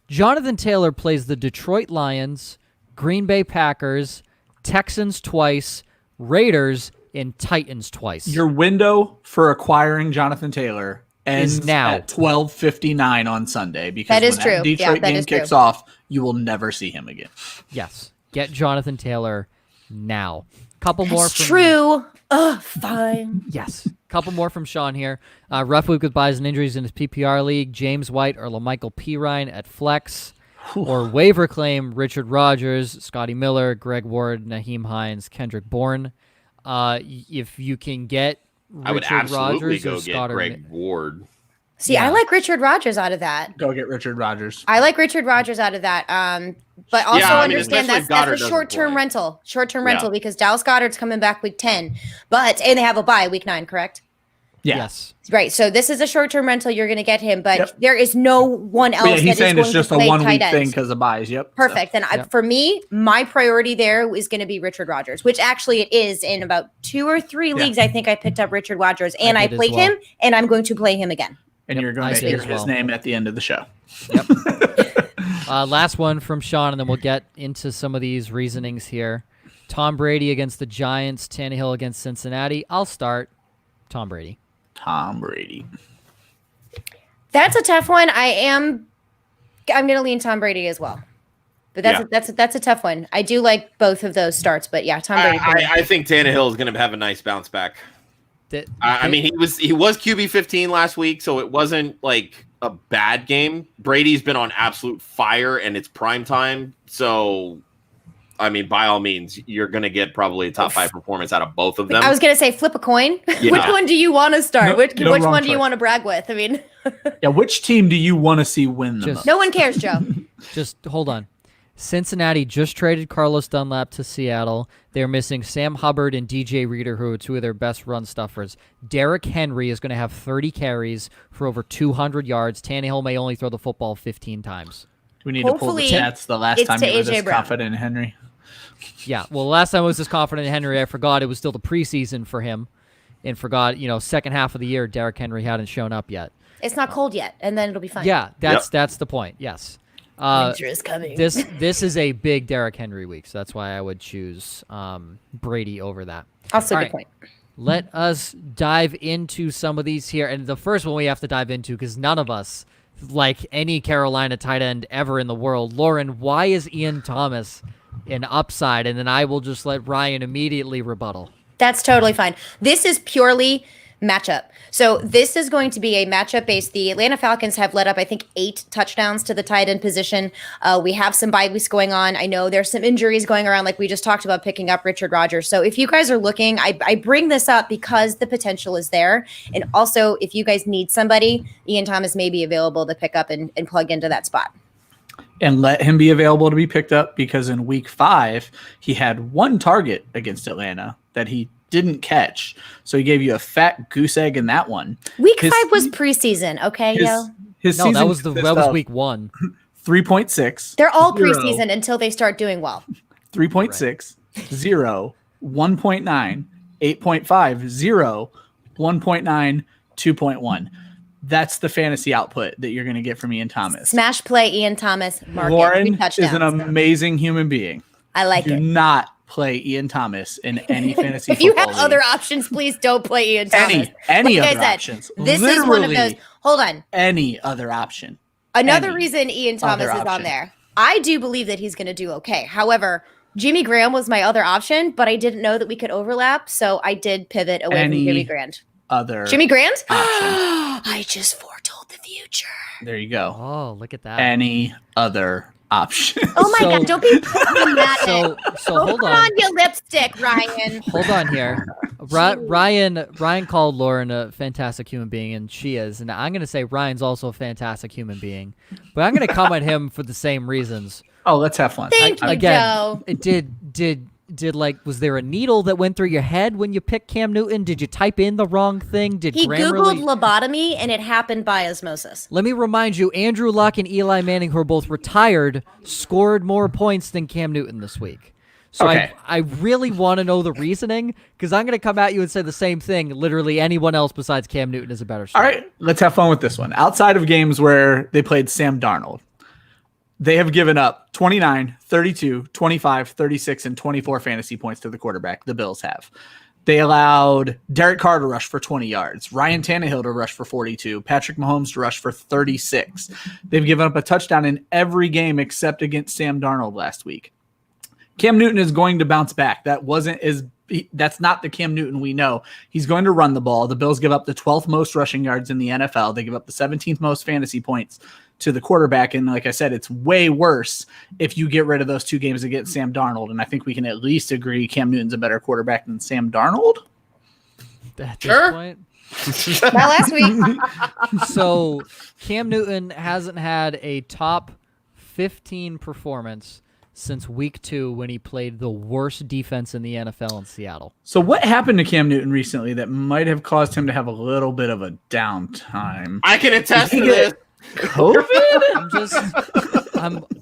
Jonathan Taylor plays the Detroit Lions, Green Bay Packers, Texans twice, Raiders, and Titans twice. Your window for acquiring Jonathan Taylor ends Is now. at 12:59 on Sunday, because That is when true. that Yeah, Detroit that game is true. kicks off, you will never see him again. Yes. Get Jonathan Taylor now. Couple more It's from true. Ugh, fine. Yes. Couple more from Sean here. Rough week with buys and injuries in his PPR league. James White or LaMichael Pirine at flex. Or waiver claim Richard Rodgers, Scotty Miller, Greg Ward, Naheem Hines, Kendrick Bourne. If you can get I would Richard absolutely Rodgers go or get Scott Greg Ward. See, Yeah. I like Richard Rodgers out of that. Go get Richard Rodgers. I like Richard Rodgers out of that. But also Yeah, I mean, understand especially if Goddard that's a doesn't short-term play. rental. Short-term Yeah. rental because Dallas Goddard's coming back week 10. And they have a bye week 9, correct? Yeah. Yes. Right. So this is a short-term rental. You're going to get him, but Yep. there is no one else But yeah, that he's is saying going it's just to a play 1 tight week end. thing because of buys. Yep. Perfect. And Yep. for me, my priority there is going to be Richard Rodgers, which actually it is in about 2 or 3 leagues. I think I picked up Richard Rodgers and I did as played well. him, and I'm going to play him again. And Yep, you're going I to did hear as his well. name at the end of the show. Yep. Last one from Sean, and then we'll get into some of these reasonings here. Tom Brady against the Giants, Tannehill against Cincinnati. I'll start Tom Brady. Tom Brady. That's a tough one. I'm going to lean Tom Brady as well. But that's a tough one. I do like both of those starts, but yeah, Tom Brady. for me. I think Tannehill is going to have a nice bounce back. I mean, he was QB 15 last week, so it wasn't like a bad game. Brady's been on absolute fire, and it's prime time. So, I mean, by all means, you're going to get probably a top 5 performance out of both of them. I was going to say flip a coin. Yeah. Which one do you want to start? No- which no wrong one do you choice. want to brag with? I mean, Yeah, which team do you want to see win the Just- most? no one cares, Joe. Just hold on. Cincinnati just traded Carlos Dunlap to Seattle. They're missing Sam Hubbard and DJ Reader, who are 2 of their best run stuffers. Derrick Henry is going to have 30 carries for over 200 yards. Tannehill may only throw the football 15 times. we need to pull the Hopefully, stats the last it's time to you were A.J. this Brown. confident in Henry? Yeah, well, last time I was this confident in Henry, I forgot it was still the preseason for him, and forgot, second half of the year, Derrick Henry hadn't shown up yet. It's not cold yet, and then it'll be fine. Yeah, that's the point. Yes. Winter is coming. This is a big Derrick Henry week, so that's why I would choose Brady over that. Also, All good right. point. Let us dive into some of these here, and the first one we have to dive into because none of us like any Carolina tight end ever in the world. Lauren, why is Ian Thomas an upside? And then I will just let Ryan immediately rebuttal. That's totally fine. This is purely matchup. So this is going to be a matchup based. The Atlanta Falcons have led up, I think, 8 touchdowns to the tight end position. We have some bye weeks going on. I know there's some injuries going around, like we just talked about picking up Richard Rodgers. So if you guys are looking, I bring this up because the potential is there. And also, if you guys need somebody, Ian Thomas may be available to pick up and plug into that spot. And let him be available to be picked up because in week 5, he had 1 target against Atlanta that he didn't catch. So he gave you a fat goose egg in that one. Week 5 was preseason, okay, yo? His No, season that was consists of week 1. 3.6. They're all 0, preseason until they start doing well. 3.6, 0, 1.9, 8.5, 0, 1.9, 2.1. That's the fantasy output that you're going to get from Ian Thomas. Smash play Ian Thomas. Market. Warren 3 is touchdowns. an amazing human being. I like Do it. not play Ian Thomas in any fantasy If you football have league. other options, please don't play Ian Thomas. Any Like I other said, options. This is one of those. Literally Hold on. any other option. Another any reason Ian Thomas other is on option. there. I do believe that he's going to do okay. However, Jimmy Graham was my other option, but I didn't know that we could overlap, so I did pivot away from Jimmy Grant. Other Jimmy Grant? option. I just foretold the future. There you go. Oh, look at that. Any other option. Oh my So- God! Don't be dramatic. so Don't hold put on. on your lipstick, Ryan. Hold on here. Ryan called Lauren a fantastic human being, and she is. And I'm going to say Ryan's also a fantastic human being. But I'm going to come at him for the same reasons. Oh, let's have fun. Thank you, Joe. It did was there a needle that went through your head when you picked Cam Newton? Did you type in the wrong thing? Did He Grammarly... Googled lobotomy, and it happened by osmosis. Let me remind you, Andrew Luck and Eli Manning, who are both retired, scored more points than Cam Newton this week. So Okay. I really want to know the reasoning, because I'm going to come at you and say the same thing. Literally anyone else besides Cam Newton is a better All starter. right, let's have fun with this one. Outside of games where they played Sam Darnold, they have given up 29, 32, 25, 36, and 24 fantasy points to the quarterback. The Bills have. They allowed Derek Carr to rush for 20 yards, Ryan Tannehill to rush for 42, Patrick Mahomes to rush for 36. They've given up a touchdown in every game except against Sam Darnold last week. Cam Newton is going to bounce back. That's not the Cam Newton we know. He's going to run the ball. The Bills give up the 12th most rushing yards in the NFL. They give up the 17th most fantasy points to the quarterback. And like I said, it's way worse if you get rid of those 2 games against Sam Darnold. And I think we can at least agree Cam Newton's a better quarterback than Sam Darnold. At this Sure. point. Not last week. So Cam Newton hasn't had a top 15 performance since week 2 when he played the worst defense in the NFL in Seattle. So what happened to Cam Newton recently that might have caused him to have a little bit of a downtime? I can attest Did to he get this. COVID?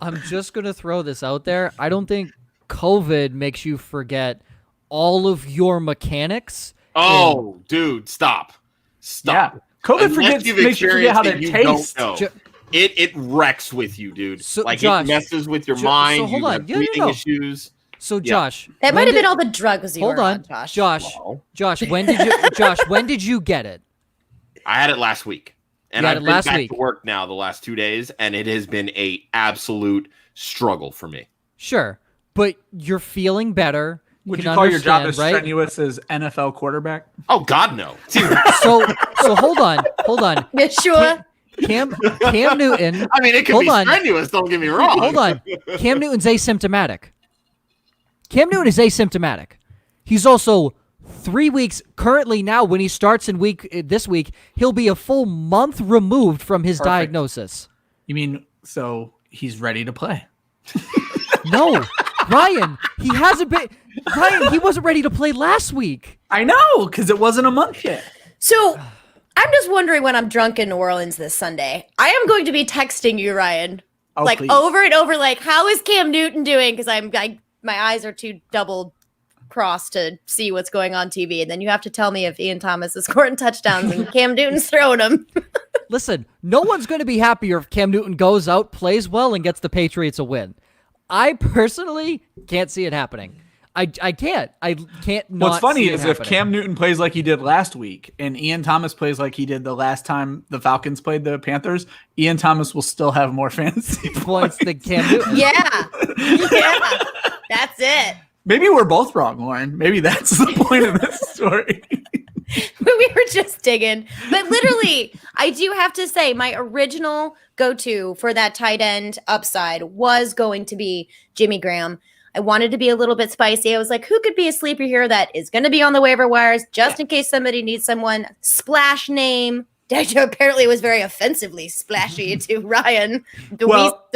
I'm just gonna throw this out there. I don't think COVID makes you forget all of your mechanics. Oh, dude, stop. Yeah. COVID Unless you've makes you forget how to experienced it, you taste. don't know. Ju- It wrecks with you, dude. So, like Josh, it messes with your so mind. hold you on. have Yeah, no, breathing no. issues. So Yeah. Josh, That when might have did- been all the drugs you Hold were on, Josh. Wow. Josh, when did you Josh, when did you get it? I had it last week, and You had I've it been last back week. to work now the last 2 days, and it has been a absolute struggle for me. Sure, but you're feeling better. Would you can call your job as understand, right? strenuous as NFL quarterback? Oh God, no. See, So hold on. Yeshua. Cam Newton. I mean, it can Hold be on. strenuous. Don't get me wrong. Hold on. Cam Newton's asymptomatic. Cam Newton is asymptomatic. He's also 3 weeks currently now. When he starts in this week, he'll be a full month removed from his Perfect. diagnosis. You mean so he's ready to play? No, Ryan. He hasn't been. Ryan, he wasn't ready to play last week. I know, because it wasn't a month yet. So I'm just wondering when I'm drunk in New Orleans this Sunday. I am going to be texting you, Ryan. like please. over and over, like, how is Cam Newton doing? Because my eyes are too double crossed to see what's going on TV. And then you have to tell me if Ian Thomas is scoring touchdowns and Cam Newton's throwing them. Listen, no one's going to be happier if Cam Newton goes out, plays well, and gets the Patriots a win. I personally can't see it happening. I can't. I can't not What's funny see it is if happening. Cam Newton plays like he did last week and Ian Thomas plays like he did the last time the Falcons played the Panthers, Ian Thomas will still have more fantasy points than Cam Newton. Yeah. That's it. Maybe we're both wrong, Lauren. Maybe that's the point of this story. We were just digging. But literally, I do have to say, my original go-to for that tight end upside was going to be Jimmy Graham. I wanted to be a little bit spicy. I was like, who could be a sleeper here that is going to be on the waiver wires just in case somebody needs someone? Splash name. Apparently it was very offensively splashy to Ryan, the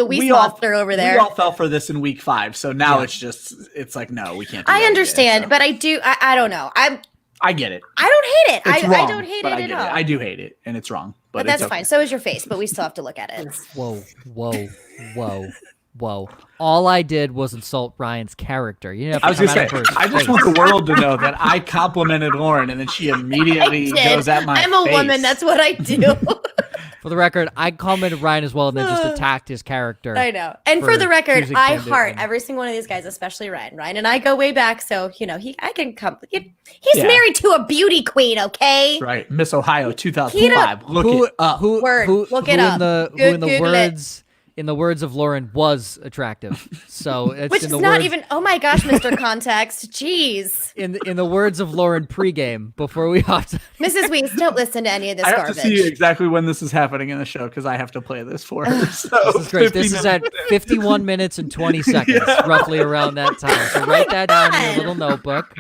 Weast monster over there. We all fell for this in week 5, so now it's like, no, we can't do I that understand, again, so. but I don't know. I get it. I don't hate it. It's I wrong, don't hate but it I at get all. I do hate it, and it's wrong. But that's fine. So is your face, but we still have to look at it. Whoa. All I did was insult Ryan's character. You know, I was going to say, I just want the world to know that I complimented Lauren, and then she immediately goes at my I'm a face. woman. That's what I do. For the record, I commented Ryan as well and then just attacked his character. I know. And for the record, choosing I Cam heart Newton. every single one of these guys, especially Ryan. Ryan and I go way back, so I can come. He's married to a beauty queen, okay? Right, Miss Ohio 2005. Look it up. Word. Look it up. Who in the Google words in the words of Lauren was attractive. So it's Which in is the not words, even. Oh my gosh, Mr. Context. Jeez. in the words of Lauren pregame before we hopped. Mrs. Weeks, don't listen to any of this I have garbage. to see exactly when this is happening in the show because I have to play this for her. So This is great. This 50 is at 51 minutes and 20 seconds, roughly around that time. So write that down in your little notebook.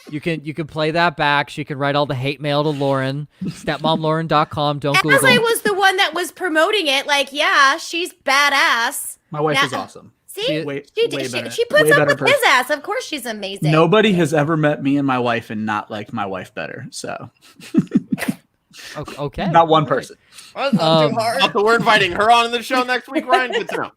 You can play that back. She can write all the hate mail to Lauren. StepMomLauren.com. Don't Google. As I was the one that was promoting it, like, yeah, she's badass. My wife Now- is awesome. See, Way she better. puts Way up better with his ass. Of course, she's amazing. Nobody has ever met me and my wife and not liked my wife better. So Okay. not one person. That's not too hard. So we're inviting her on the show next week, Ryan. Good to know.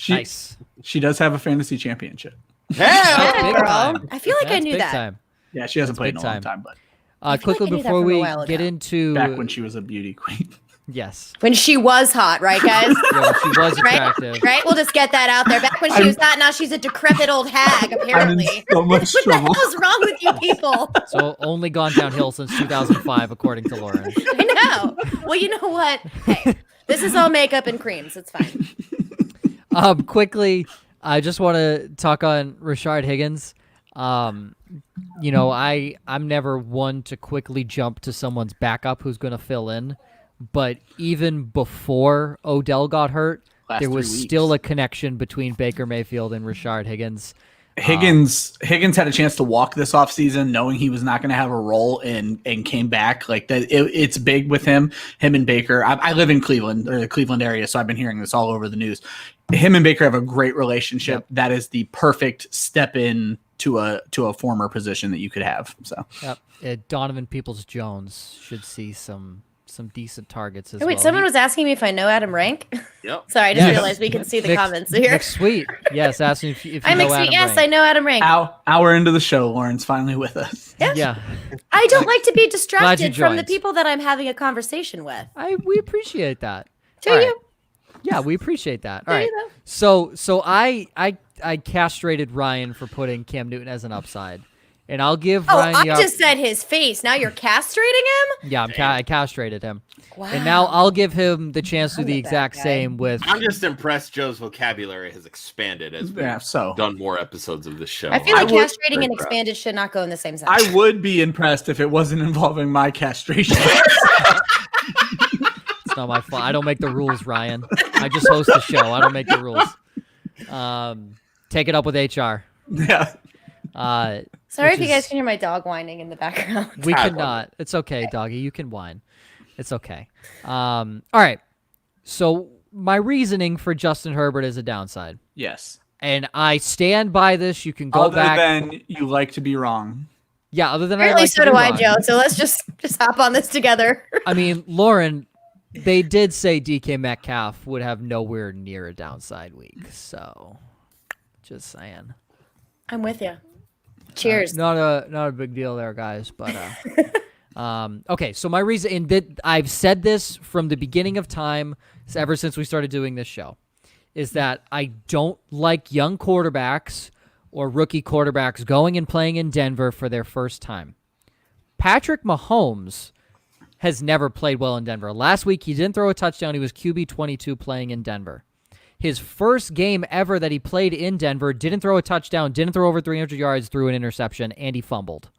Nice. She does have a fantasy championship. Hey, Yeah, big girl. time. I feel like I That's knew big that. time. Yeah, she hasn't played in big a long time. time, but feel Quickly like I knew that before from a we while get ago. into back when she was a beauty queen. yes, When she was hot, right, guys? yeah, when she was Right? attractive. Right? We'll just get that out there. Back when she was hot, now she's a decrepit old hag, I'm apparently. in so much What the trouble. hell's wrong with you people? So only gone downhill since 2005, according to Lauren. I know. Well, you know what? Hey, this is all makeup and creams. It's fine. Quickly, I just want to talk on Rashad Higgins. I'm never one to quickly jump to someone's backup who's going to fill in, but even before Odell got hurt, there was still a connection between Baker Mayfield and Rashad Higgins. Higgins had a chance to walk this offseason knowing he was not going to have a role and came back. Like that, it's big with him and Baker. I live in Cleveland or the Cleveland area, so I've been hearing this all over the news. Him and Baker have a great relationship. Yep. That is the perfect step in to a former position that you could have. So Yep. Donovan Peoples-Jones should see some decent targets as Oh, wait, well. someone was asking me if I know Adam Rank. Yep. Sorry, I just Yes. realized we can see the Nick- comments here. Nick Sweet. Yes, asking if you I'm know Sweet. Adam Yes, Rank. I know Adam Rank. hour into the show, Lauren's finally with us. Yeah. I don't like to be Glad you distracted from the joined. people that I'm having a conversation with. We appreciate that. Do All you? right. Yeah, we appreciate that. All Do right. you, So I castrated Ryan for putting Cam Newton as an upside. And I'll give Oh, Ryan I the op- just said his face. Now you're castrating him? Yeah, I castrated him. Wow. And now I'll give him the chance to do I'm the a bad exact guy. same with I'm just impressed Joe's vocabulary has expanded as we've Yeah, so done more episodes of this show. I feel like would- castrating and expanded should not go in the same sentence. I would be impressed if it wasn't involving my castration. It's not my fault. I don't make the rules, Ryan. I just host the show. I don't make the rules. Take it up with HR. Yeah. Sorry which if you guys is- can hear my dog whining in the background. We I love cannot. It's okay, doggy. You can whine. It's okay. All right. So my reasoning for Justin Herbert is a downside. Yes. And I stand by this. You can go Other back. than you like to be wrong. Yeah, other than Apparently, I like so to do be I, wrong. Joe. So let's just hop on this together. I mean, Lauren, They did say DK Metcalf would have nowhere near a downside week, so just saying. I'm with you. Cheers. Not a big deal there, guys. But okay. So my reason, and that I've said this from the beginning of time, ever since we started doing this show, is that I don't like young quarterbacks or rookie quarterbacks going and playing in Denver for their first time. Patrick Mahomes has never played well in Denver. Last week, he didn't throw a touchdown. He was QB 22 playing in Denver. His first game ever that he played in Denver, didn't throw a touchdown, didn't throw over 300 yards, threw an interception, and he fumbled.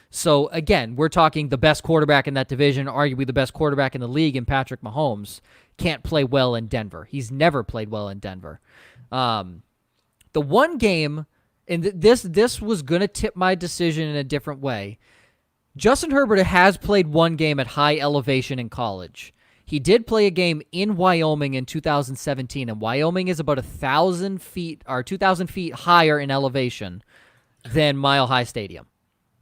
So, again, we're talking the best quarterback in that division, arguably the best quarterback in the league, and Patrick Mahomes can't play well in Denver. He's never played well in Denver. The one game, and this was going to tip my decision in a different way. Justin Herbert has played one game at high elevation in college. He did play a game in Wyoming in 2017, and Wyoming is about 1,000 feet or 2,000 feet higher in elevation than Mile High Stadium.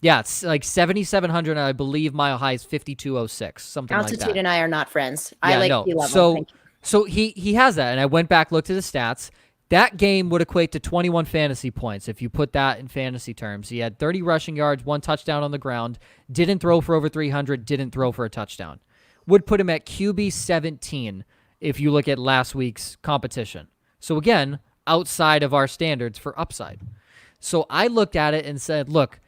Yeah, it's like 7,700, and I believe Mile High is 5,206, something like that. Altitude and I are not friends. I like sea level. So he has that, and I went back, looked at his stats. That game would equate to 21 fantasy points if you put that in fantasy terms. He had 30 rushing yards, 1 touchdown on the ground, didn't throw for over 300, didn't throw for a touchdown. Would put him at QB 17 if you look at last week's competition. So again, outside of our standards for upside. So I looked at it and said, look,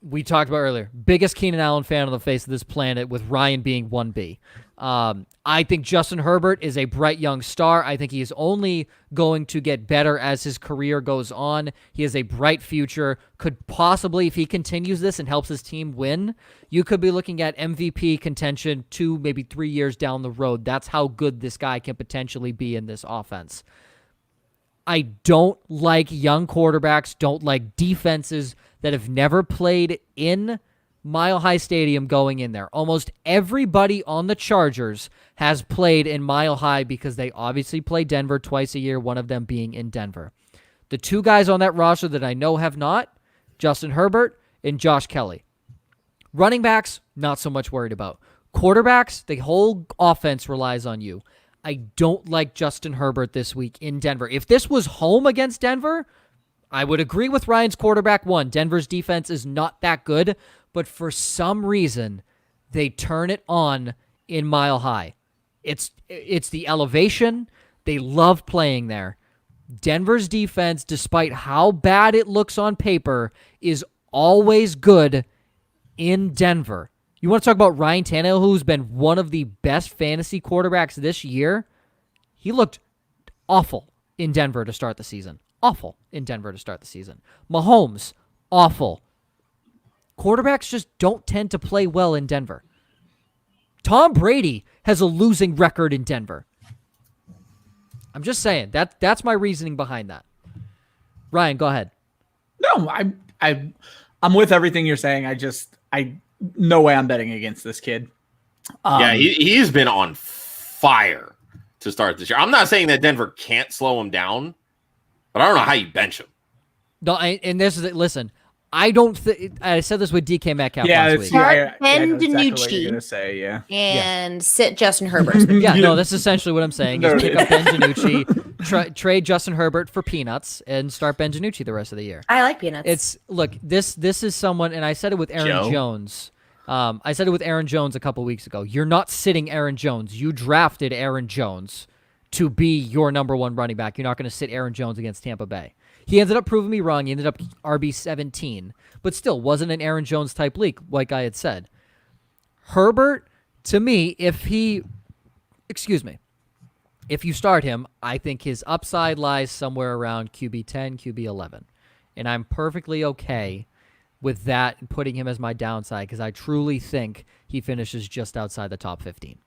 we talked about earlier, biggest Keenan Allen fan on the face of this planet, with Ryan being 1B. I think Justin Herbert is a bright young star. I think he is only going to get better as his career goes on. He has a bright future. Could possibly, if he continues this and helps his team win, you could be looking at MVP contention 2, maybe 3 years down the road. That's how good this guy can potentially be in this offense. I don't like young quarterbacks, don't like defenses that have never played in Mile High Stadium going in there. Almost everybody on the Chargers has played in Mile High because they obviously play Denver twice a year, one of them being in Denver. The 2 guys on that roster that I know have not, Justin Herbert and Josh Kelly. Running backs, not so much worried about. Quarterbacks, the whole offense relies on you. I don't like Justin Herbert this week in Denver. If this was home against Denver, I would agree with Ryan's quarterback 1. Denver's defense is not that good, but for some reason, they turn it on in Mile High. It's the elevation. They love playing there. Denver's defense, despite how bad it looks on paper, is always good in Denver. You want to talk about Ryan Tannehill, who's been one of the best fantasy quarterbacks this year? He looked awful in Denver to start the season. Awful in Denver to start the season. Mahomes, awful. Quarterbacks just don't tend to play well in Denver. Tom Brady has a losing record in Denver. I'm just saying, that's my reasoning behind that. Ryan, go ahead. No, I'm with everything you're saying. No way I'm betting against this kid. Yeah, he's been on fire to start this year. I'm not saying that Denver can't slow him down, but I don't know how you bench him. No, and this is it. Listen, I don't think I said this with DK Metcalf last week. Start Ben exactly what you're DiNucci gonna say, yeah. and sit Justin Herbert. Yeah, no, that's essentially what I'm saying. Is pick up Ben DiNucci, trade Justin Herbert for peanuts, and start Ben DiNucci the rest of the year. I like peanuts. This is someone, and I said it with Aaron Jones. I said it with Aaron Jones a couple weeks ago. You're not sitting Aaron Jones. You drafted Aaron Jones to be your number 1 running back. You're not going to sit Aaron Jones against Tampa Bay. He ended up proving me wrong. He ended up RB17, but still wasn't an Aaron Jones type league, like I had said. Herbert, to me, if you start him, I think his upside lies somewhere around QB 10, QB 11. And I'm perfectly okay with that and putting him as my downside because I truly think he finishes just outside the top 15.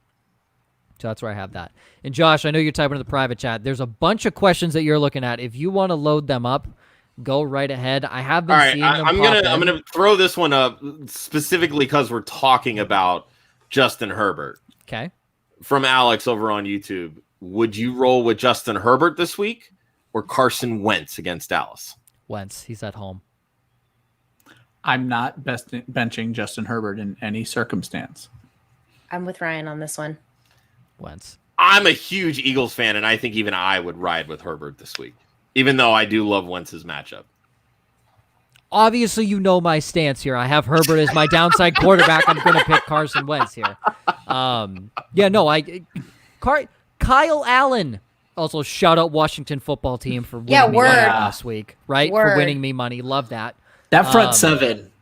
So that's where I have that. And Josh, I know you're typing in the private chat. There's a bunch of questions that you're looking at. If you want to load them up, go right ahead. I have been seeing them. I'm gonna throw this one up specifically because we're talking about Justin Herbert. Okay. From Alex over on YouTube. Would you roll with Justin Herbert this week or Carson Wentz against Dallas? Wentz. He's at home. I'm not benching Justin Herbert in any circumstance. I'm with Ryan on this one. Wentz. I'm a huge Eagles fan, and I think even I would ride with Herbert this week, even though I do love Wentz's matchup. Obviously, you know my stance here. I have Herbert as my downside quarterback. I'm going to pick Carson Wentz here. Kyle Allen. Also, shout out Washington football team for winning me money last week, right? For winning me money. Love that. That front seven.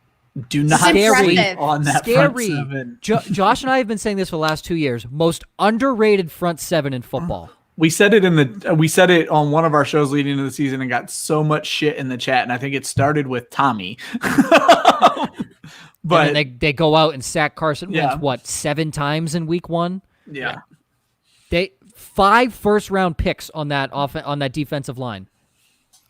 Do not sleep on that front seven. Josh and I have been saying this for the last 2 years. Most underrated front seven in football. We said it on one of our shows leading into the season and got so much shit in the chat, and I think it started with Tommy. But they go out and sack Carson Wentz 7 times in week 1? Yeah. They 5 first-round picks on that defensive line.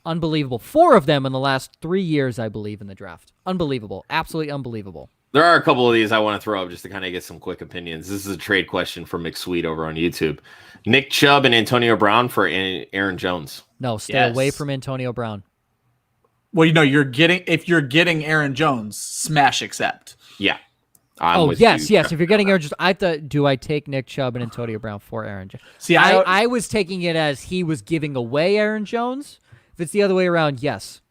Unbelievable. 4 of them in the last 3 years, I believe, in the draft. Unbelievable. Absolutely unbelievable. There are a couple of these I want to throw up just to kind of get some quick opinions. This is a trade question from McSweet over on YouTube. Nick Chubb and Antonio Brown for Aaron Jones. No, stay away from Antonio Brown. Well, if you're getting Aaron Jones, smash accept. Yeah. Yes. If you're getting Aaron Jones, do I take Nick Chubb and Antonio Brown for Aaron Jones? See, I was taking it as he was giving away Aaron Jones. If it's the other way around, yes.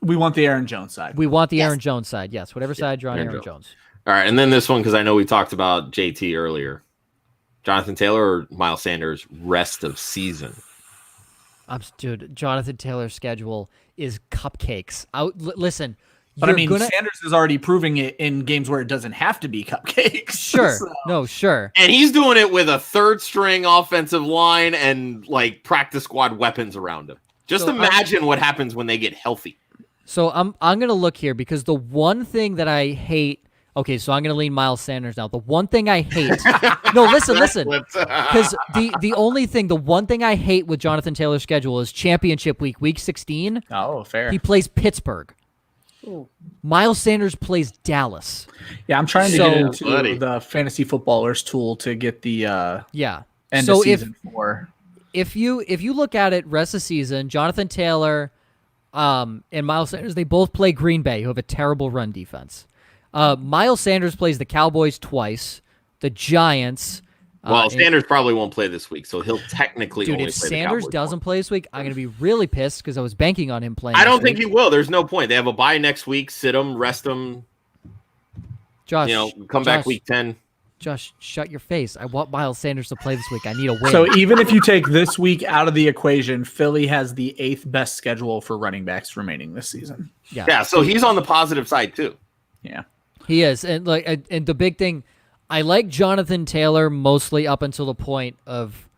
We want the Aaron Jones side. We want the Aaron Jones side, yes. Whatever side you're on, Aaron Jones. All right, and then this one, because I know we talked about JT earlier. Jonathan Taylor or Miles Sanders rest of season? Dude, Jonathan Taylor's schedule is cupcakes. Listen, but Sanders is already proving it in games where it doesn't have to be cupcakes. Sure. So. Sure. And he's doing it with a third string offensive line and like practice squad weapons around him. Just imagine what happens when they get healthy. So I'm going to look here because the one thing that I hate. Okay, so I'm going to lean Miles Sanders now. The one thing I hate. No, listen. Because the one thing I hate with Jonathan Taylor's schedule is championship week 16. Oh, fair. He plays Pittsburgh. Ooh. Miles Sanders plays Dallas. Yeah, I'm trying to get into the fantasy footballers tool to get the end of season 4. If you look at it, rest of the season, Jonathan Taylor and Miles Sanders, they both play Green Bay, who have a terrible run defense. Miles Sanders plays the Cowboys twice, the Giants. Well, Sanders probably won't play this week, so he'll technically only play if Sanders doesn't play this week, I'm going to be really pissed because I was banking on him playing. I don't think he will. There's no point. They have a bye next week. Sit him, rest him. Josh, come back week 10. Josh, shut your face. I want Miles Sanders to play this week. I need a win. So even if you take this week out of the equation, Philly has the 8th best schedule for running backs remaining this season. Yeah. So he's on the positive side too. Yeah, he is. And and the big thing, I like Jonathan Taylor mostly up until the point of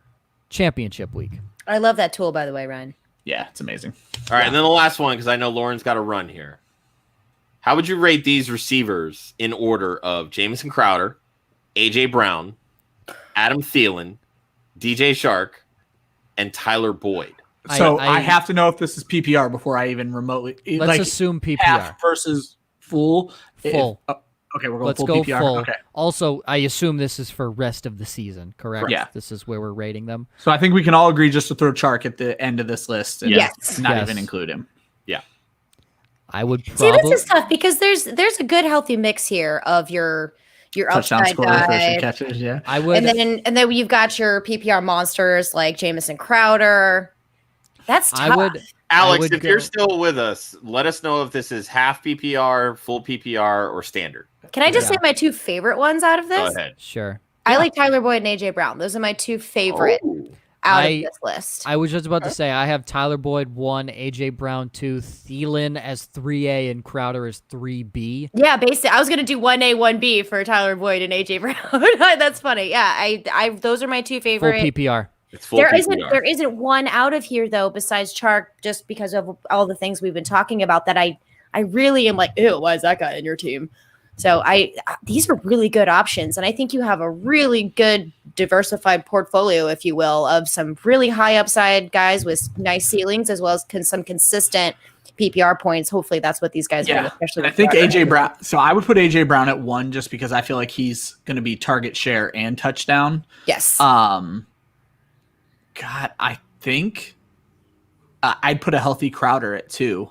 championship week. I love that tool, by the way, Ryan. Yeah, it's amazing. All right, and then the last one, because I know Lauren's got to run here. How would you rate these receivers in order of Jamison Crowder, A.J. Brown, Adam Thielen, DJ Shark, and Tyler Boyd? So I have to know if this is PPR before I even remotely. Let's assume PPR. Half versus full. Okay, we're going Let's full go PPR. full. Okay. Also, I assume this is for rest of the season, correct? Yeah. This is where we're rating them. So I think we can all agree just to throw Chark at the end of this list and not even include him. Yeah. I would probably. See, this is tough because there's a good healthy mix here of your touchdown upside scorers, guy. catches, yeah. I would, and then you've got your PPR monsters like Jamison Crowder. That's tough. Alex, if you're still with us, let us know if this is half PPR, full PPR, or standard. Can I just say my 2 favorite ones out of this? Go ahead. Sure. I like Tyler Boyd and AJ Brown. Those are my 2 favorite out of this list. I was just about to say I have Tyler Boyd 1, AJ Brown 2, Thielen as 3A, and Crowder as 3B. Yeah, basically, I was gonna do 1A, 1B for Tyler Boyd and AJ Brown. That's funny. Yeah, I those are my 2 favorite. Full PPR. It's full PPR. There isn't one out of here though besides Chark, just because of all the things we've been talking about that I really am like, ew, why is that guy in your team? So these are really good options, and I think you have a really good diversified portfolio, if you will, of some really high upside guys with nice ceilings as well as some consistent PPR points. Hopefully, that's what these guys are. Especially, I think AJ Brown. So I would put AJ Brown at 1 just because I feel like he's going to be target share and touchdown. Yes. God, I think I'd put a healthy Crowder at 2.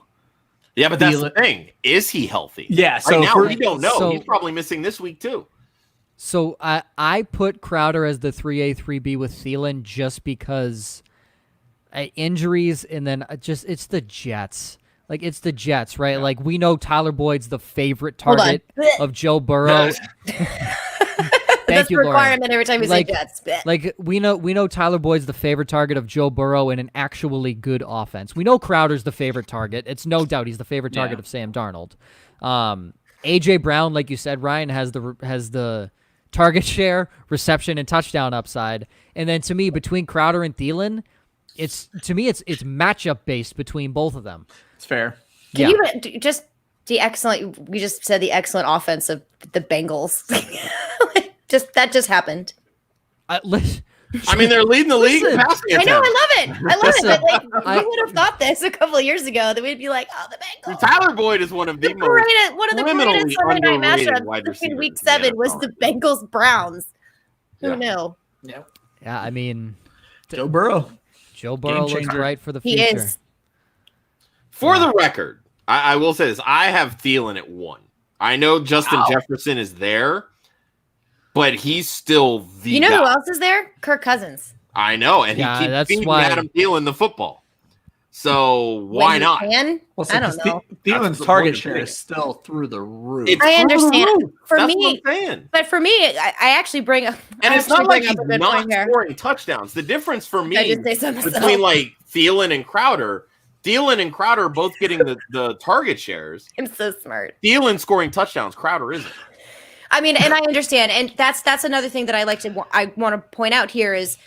Yeah, but that's the thing. Is he healthy? Yeah. So right now, we don't know. So, he's probably missing this week too. So I put Crowder as the 3A, 3B with Thielen just because injuries, and then it's the Jets. Like, it's the Jets, right? Yeah. Like, we know Tyler Boyd's the favorite target of Joe Burrow. Thank you, requirement Lauren. Every time you say Jets. Like, we know Tyler Boyd's the favorite target of Joe Burrow in an actually good offense. We know Crowder's the favorite target. It's no doubt he's the favorite target of Sam Darnold. AJ Brown, like you said, Ryan, has the target share, reception, and touchdown upside. And then to me, between Crowder and Thielen, it's matchup based between both of them. It's fair. Can you just the excellent? We just said the excellent offense of the Bengals. That just happened. I mean, they're leading the league in passing attempts. I know, I love it. But like, we would have thought this a couple of years ago that we'd be like, oh, the Bengals. Tyler Boyd is one of the greatest Sunday night matchups in Week 7 was the Bengals Browns. Who knew? Yeah. Yeah, I mean, Joe Burrow looks right for the future. He is. For the record, I will say this: I have Thielen at 1. I know Justin Jefferson is there, but he's still the. You know guy. who else is there? Kirk Cousins. I know, and he keeps feeding Adam Thielen the football. So why not? Well, I don't know. Thielen's target share is still through the roof. I understand. For me, I actually bring up. And it's not like he's not scoring touchdowns. The difference for me between like Thielen and Crowder both getting the target shares. I'm so smart. Thielen scoring touchdowns. Crowder isn't. I mean, and I understand, and that's another thing that I want to point out here is.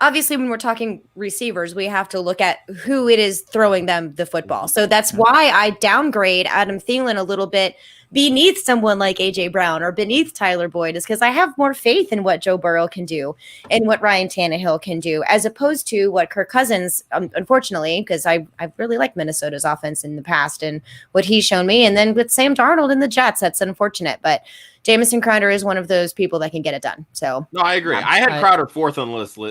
Obviously, when we're talking receivers, we have to look at who it is throwing them the football. So that's why I downgrade Adam Thielen a little bit beneath someone like A.J. Brown or beneath Tyler Boyd is because I have more faith in what Joe Burrow can do and what Ryan Tannehill can do, as opposed to what Kirk Cousins, unfortunately, because I really liked Minnesota's offense in the past and what he's shown me. And then with Sam Darnold and the Jets, that's unfortunate. But Jamison Crowder is one of those people that can get it done. So no, I agree. I had Crowder 4th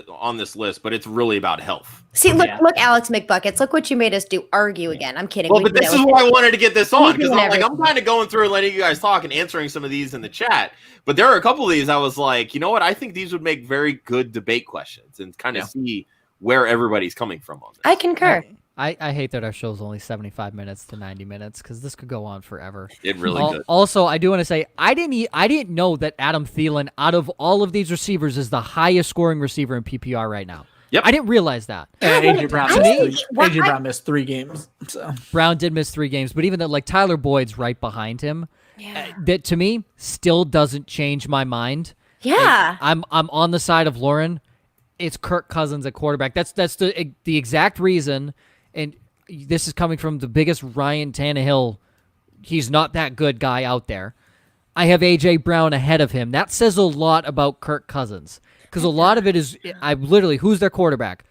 on this list, but it's really about health. See, look, Alex McBuckets. Look what you made us do. Argue again. I'm kidding. Well, but this is why I wanted to get this on because I'm kind of going through and letting you guys talk and answering some of these in the chat. But there are a couple of these I was like, you know what? I think these would make very good debate questions and kind of see where everybody's coming from on this. I concur. I hate that our show's only 75 minutes to 90 minutes because this could go on forever. It really could. Also, I do want to say I didn't know that Adam Thielen, out of all of these receivers, is the highest scoring receiver in PPR right now. Yep. I didn't realize that. AJ Brown missed 3 games. So Brown did miss 3 games, but even though like Tyler Boyd's right behind him, that to me still doesn't change my mind. Yeah, I'm on the side of Lauren. It's Kirk Cousins at quarterback. That's the exact reason. And this is coming from the biggest Ryan Tannehill, he's not that good guy out there. I have A.J. Brown ahead of him. That says a lot about Kirk Cousins. Because a lot of it is, who's their quarterback?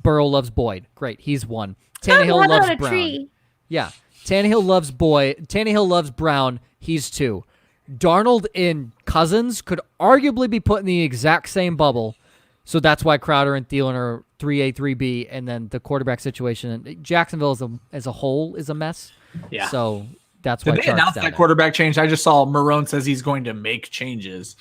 Burrow loves Boyd. Great, he's 1. Tannehill loves Brown. Yeah, Tannehill loves Boyd. Tannehill loves Brown. He's 2. Darnold and Cousins could arguably be put in the exact same bubble. So that's why Crowder and Thielen are 3A, 3B, and then the quarterback situation. Jacksonville as a whole is a mess. Yeah. So that's why. Did they announce that quarterback change? I just saw Marone says he's going to make changes.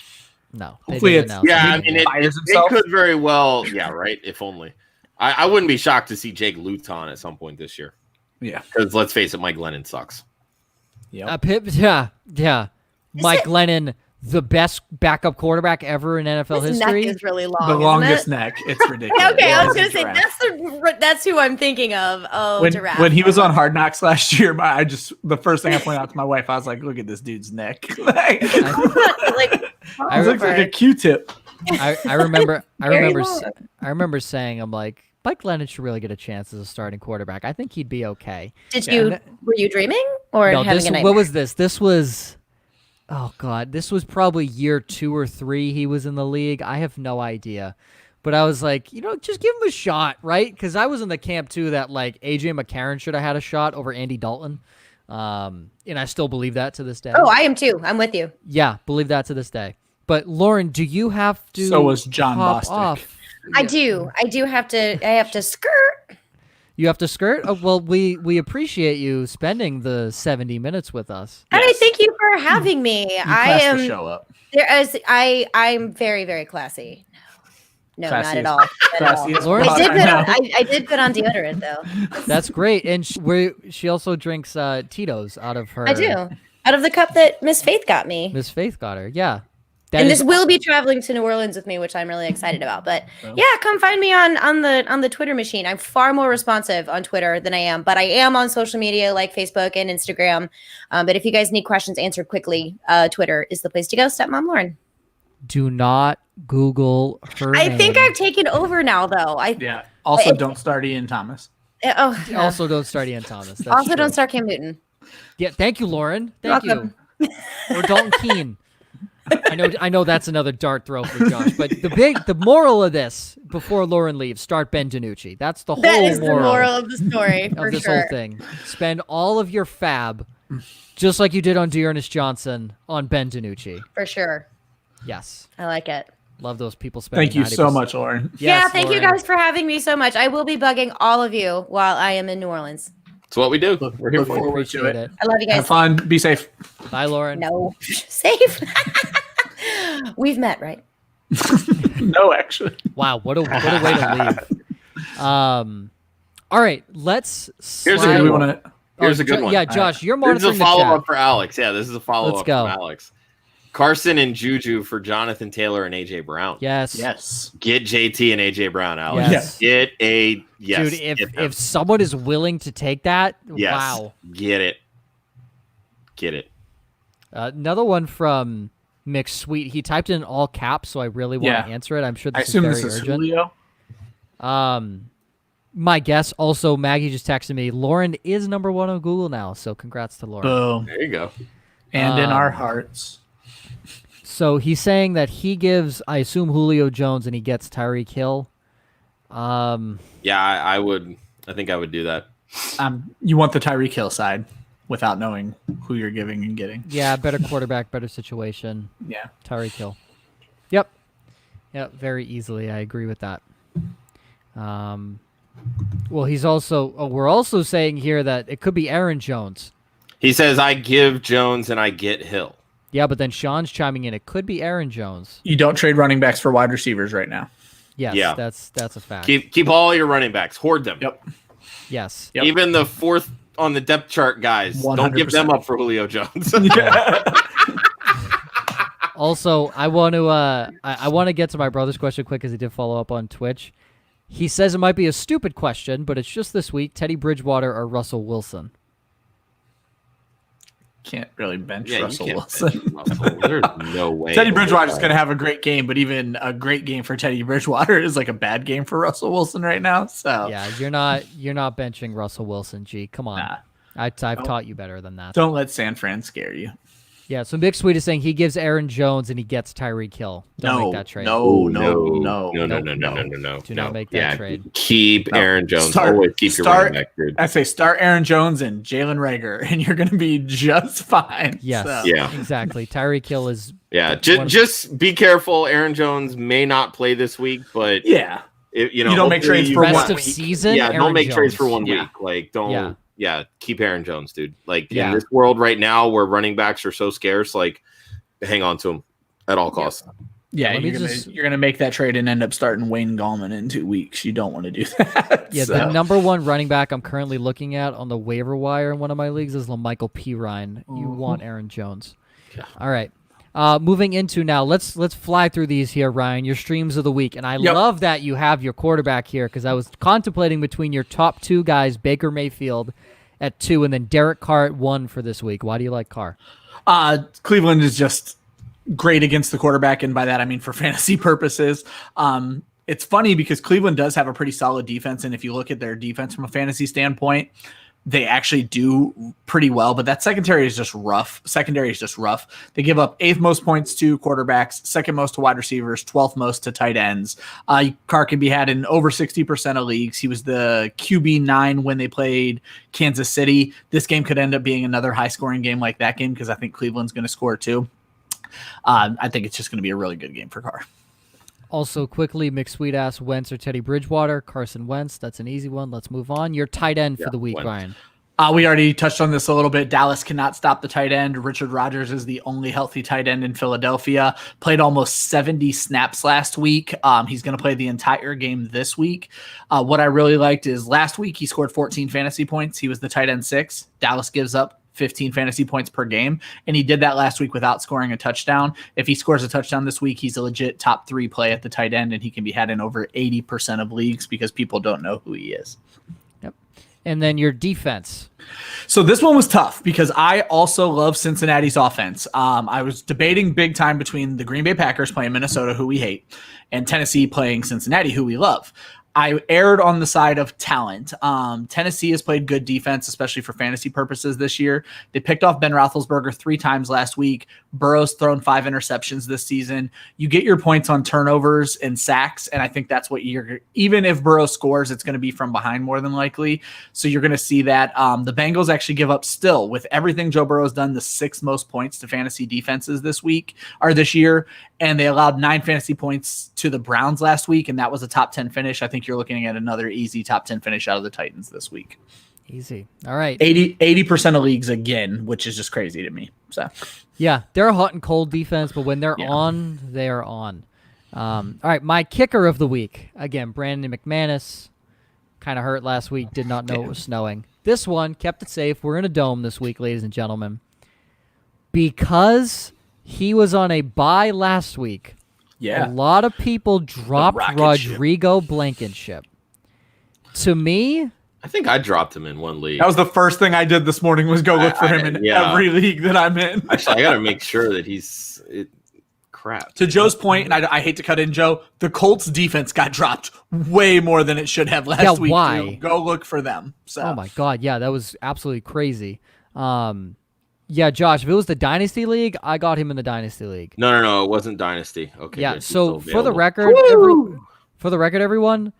No. Hopefully it's it could very well. Yeah, right. If only. I wouldn't be shocked to see Jake Luton at some point this year. Yeah. Because let's face it, Mike Glennon sucks. Yeah. Mike Glennon. The best backup quarterback ever in NFL history. Neck is really long. The longest neck. It's ridiculous. Okay, I was going to say that's who I'm thinking of. Oh, Giraffe. When he was on Hard Knocks last year, the first thing I pointed out to my wife, I was like, "Look at this dude's neck." He looks like a Q-tip. I remember saying, "I'm like, Mike Glennon should really get a chance as a starting quarterback. I think he'd be okay." Were you dreaming or having a nightmare? What was this? This was. Oh, God, this was probably year 2 or 3 he was in the league. I have no idea. But I was like, just give him a shot, right? Because I was in the camp, too, that, like, A.J. McCarron should have had a shot over Andy Dalton. And I still believe that to this day. Oh, I am, too. I'm with you. Yeah, believe that to this day. But, Lauren, do you have to So was John Bostic. I do. I have to skirt. You have to skirt? Oh, well, we appreciate you spending the 70 minutes with us. And I thank you for for having me. You I classed the am show up. I'm very, very classy. No, not Classy at as- all. Not at all. classy as Lauren- fuck, I know. I did put on deodorant though. That's great. And she also drinks Tito's out of her. I do. Out of the cup that Miss Faith got me. Miss Faith got her. Yeah. That And is- this will be traveling to New Orleans with me, which I'm really excited about. But Well. yeah, come find me on the Twitter machine. I'm far more responsive on Twitter than I am, but I am on social media like Facebook and Instagram. But if you guys need questions answered quickly, Twitter is the place to go. Stepmom Lauren. do not Google her I think name. I've taken over now, though. Yeah. Also, don't start Ian Thomas. Also, don't start Ian Thomas. That's also true. don't start Cam Newton. Yeah, thank you, Lauren. You're Thank welcome. you. Or Dalton Keene. I know that's another dart throw for Josh, but the moral of this before Lauren leaves, start Ben DiNucci. That's the whole That is moral, the moral of the story for of this sure. whole thing. Spend all of your fab, just like you did on Dearness Johnson, on Ben DiNucci. For sure. Yes, I like it. love those people spending. Thank you so 90%. much, Lauren. Yeah, Yes, thank you Lauren. guys for having me so much. I will be bugging all of you while I am in New Orleans. It's what we do. We're here Look for you. forward to Appreciate it. it. I love you guys. Have fun. Be safe. Bye, Lauren. No, safe. We've met, right? No, actually. Wow, what a way to leave. All right, let's. Here's a slide- good we one. want to. Here's a good one. Yeah, Josh, you're This is monitoring a the follow chat. up for Alex. Yeah, this is a follow Let's up go. from Alex. Carson and Juju for Jonathan Taylor and AJ Brown. Yes. Yes. Get JT and AJ Brown, Alex. Yes. Get a yes. Dude, get them. if someone is willing to take that, yes. wow. Get it. Get it. Another one from McSweet. He typed in all caps, so I really want to Yeah. answer it. I'm sure I this is assume very this is urgent. Julio. My guess, also, Maggie just texted me, Lauren is number one on Google now, so congrats to Lauren. Boom. There you go. And in our hearts. So he's saying that he gives, I assume, Julio Jones and he gets Tyreek Hill. Yeah, I would. I think I would do that. You want the Tyreek Hill side without knowing who you're giving and getting. Yeah, better quarterback, better situation. Yeah. Tyreek Hill. Yep. Yep, very easily. I agree with that. Well, he's also. Oh, we're also saying here that it could be Aaron Jones. He says, "I give Jones and I get Hill." Yeah, but then Sean's chiming in. It could be Aaron Jones. You don't trade running backs for wide receivers right now. Yes, Yeah. that's a fact. Keep all your running backs. Hoard them. Yep. Yes. Yep. Even the fourth on the depth chart guys. Don't give them 100%. up for Julio Jones. Also, I want to I want to get to my brother's question quick because he did follow up on Twitch. He says it might be a stupid question, but it's just this week: Teddy Bridgewater or Russell Wilson? Can't really bench Yeah, Russell you can't Wilson. bench Russell. There's no way. Teddy Bridgewater's going to have a great game, but even a great game for Teddy Bridgewater is like a bad game for Russell Wilson right now. So Yeah, you're not benching Russell Wilson. G, come on. Nah. I've taught you better than that. Don't let San Fran scare you. Yeah, so Big Sweet is saying he gives Aaron Jones and he gets Tyreek Hill. Don't make that trade. No. Do not make that trade. Keep No. Aaron Jones. Start- Always keep your start- running back, dude. I say start Aaron Jones and Jalen Rager, and you're going to be just fine. Yes. So, Yeah. Exactly. Tyreek Hill is Yeah, One- just be careful. Aaron Jones may not play this week, but Yeah. you don't make hopefully trades for rest one of week. season. Yeah, Aaron don't make trades for Jones. one Yeah. week. Like, don't. Yeah, keep Aaron Jones, dude. Like Yeah. in this world right now, where running backs are so scarce, like hang on to him at all costs. Yeah, Let me you're gonna make that trade and end up starting Wayne Gallman in 2 weeks. You don't want to do that. Yeah, the number one running back I'm currently looking at on the waiver wire in one of my leagues is LaMichael Pirine. You want Aaron Jones. Yeah. All right. Moving into now, let's fly through these here, Ryan. Your streams of the week, and I Yep. love that you have your quarterback here because I was contemplating between your top two guys, Baker Mayfield at 2, and then Derek Carr at 1 for this week. Why do you like Carr? Cleveland is just great against the quarterback, and by that I mean for fantasy purposes. It's funny because Cleveland does have a pretty solid defense, and if you look at their defense from a fantasy standpoint, they actually do pretty well, but that secondary is just rough. They give up 8th most points to quarterbacks, 2nd most to wide receivers, 12th most to tight ends. Carr can be had in over 60% of leagues. He was the QB9 when they played Kansas City. This game could end up being another high-scoring game like that game because I think Cleveland's going to score too. I think it's just going to be a really good game for Carr. Also, quickly, McSweet asks Wentz or Teddy Bridgewater. Carson Wentz. That's an easy one. Let's move on. Your tight end for the week, Wentz. Ryan. We already touched on this a little bit. Dallas cannot stop the tight end. Richard Rodgers is the only healthy tight end in Philadelphia. Played almost 70 snaps last week. He's going to play the entire game this week. What I really liked is last week he scored 14 fantasy points. He was the tight end 6. Dallas gives up 15 fantasy points per game, and he did that last week without scoring a touchdown. If he scores a touchdown this week, he's a legit top 3 play at the tight end, and he can be had in over 80% of leagues because people don't know who he is. And then your defense. So this one was tough because I also love Cincinnati's offense. I was debating big time between the Green Bay Packers playing Minnesota, who we hate, and Tennessee playing Cincinnati, who we love. I erred on the side of talent. Tennessee has played good defense, especially for fantasy purposes this year. They picked off Ben Roethlisberger 3 times last week. Burrow's thrown 5 interceptions this season. You get your points on turnovers and sacks, and I think that's what even if Burrow scores, it's going to be from behind more than likely. So you're going to see that. The Bengals actually give up still, with everything Joe Burrow's done, the 6th most points to fantasy defenses this year, and they allowed 9 fantasy points to the Browns last week, and that was a top 10 finish. I think you're looking at another easy top 10 finish out of the Titans this week. Easy. All right. 80% of leagues again, which is just crazy to me. So yeah, they're a hot and cold defense, but when they're on, they're on. All right, my kicker of the week. Again, Brandon McManus. Kind of hurt last week. Did not know it was snowing. This one kept it safe. We're in a dome this week, ladies and gentlemen. Because he was on a bye last week. Yeah. A lot of people dropped Rodrigo Blankenship. To me, I think I dropped him in one league. that was the first thing I did this morning was go look for him in every league that I'm in. Actually, I got to make sure that crap. To Joe's point, and I hate to cut in, Joe, the Colts defense got dropped way more than it should have last week. Why? Too. Go look for them. So. Oh my God, yeah, that was absolutely crazy. Yeah, Josh, if it was the Dynasty League, I got him in the Dynasty League. No, it wasn't Dynasty. Okay. Yeah, good. so He's for the available. record, everyone,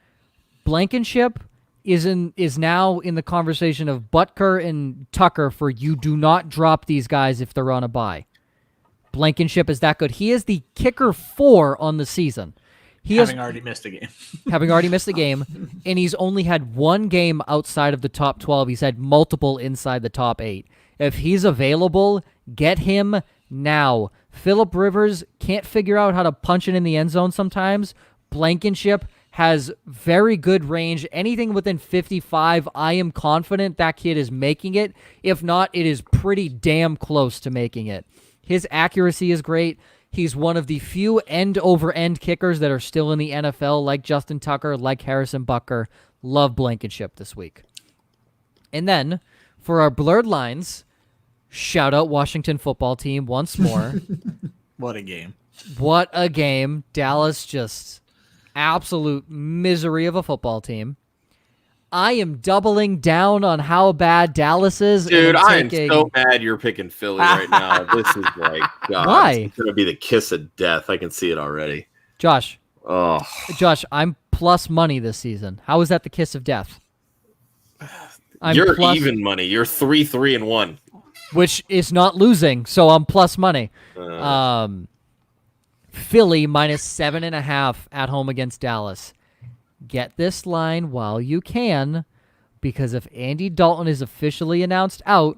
Blankenship is now in the conversation of Butker and Tucker for you do not drop these guys if they're on a bye. Blankenship is that good. He is the kicker 4 on the season. Having already missed a game, and he's only had 1 game outside of the top 12. He's had multiple inside the top 8. If he's available, get him now. Phillip Rivers can't figure out how to punch it in the end zone sometimes. Blankenship has very good range. Anything within 55, I am confident that kid is making it. If not, it is pretty damn close to making it. His accuracy is great. He's one of the few end-over-end kickers that are still in the NFL, like Justin Tucker, like Harrison Butker. Love Blankenship this week. And then, for our blurred lines, shout out Washington football team once more. What a game. What a game. Dallas just absolute misery of a football team. I am doubling down on how bad Dallas is. Dude, I am so mad you're picking Philly right now. This is like, God, why? It's going to be the kiss of death. I can see it already. Josh, Oh, I'm plus money this season. How is that the kiss of death? You're even money. You're 3-3-1. Which is not losing, so I'm plus money. Philly minus 7.5 at home against Dallas. Get this line while you can, because if Andy Dalton is officially announced out,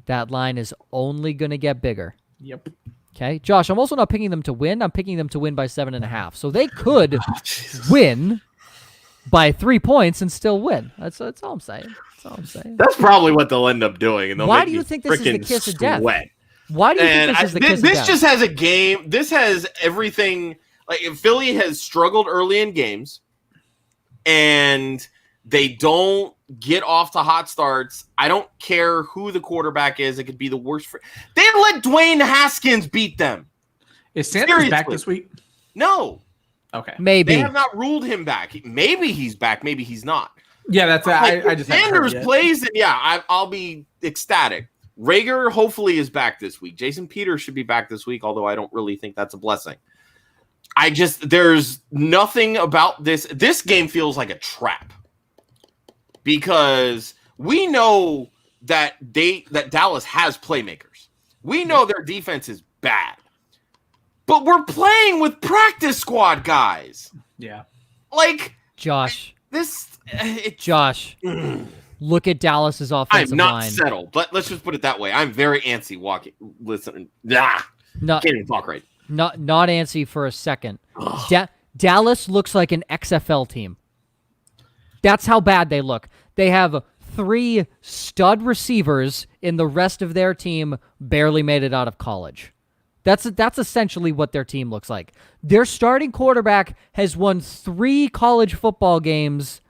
that line is only going to get bigger. Yep. Okay, Josh, I'm also not picking them to win. I'm picking them to win by 7.5. So they could win by 3 points and still win. That's all I'm saying. That's all I'm saying. That's probably what they'll end up doing. And Why do you think this is the kiss of death? Sweat. Why do you think this is the kiss of death? This just has a game. This has everything. Like, Philly has struggled early in games, and they don't get off to hot starts. I don't care who the quarterback is. It could be the worst. They let Dwayne Haskins beat them. Is Sanders back this week? No. Okay. Maybe. They have not ruled him back. Maybe he's back. Maybe he's not. Yeah, that's I just Sanders plays, and I'll be ecstatic. Rager hopefully is back this week. Jason Peters should be back this week, although I don't really think that's a blessing. There's nothing about this. This game feels like a trap because we know that Dallas has playmakers. We know their defense is bad, but we're playing with practice squad guys. Yeah. Like Josh. Josh. Look at Dallas's offensive I'm not line. settled. Let's just put it that way. I'm very antsy walking. Listen, Not, can't even talk right. not antsy for a second. Dallas looks like an XFL team. That's how bad they look. They have 3 stud receivers, and the rest of their team barely made it out of college. That's essentially what their team looks like. Their starting quarterback has won 3 college football games,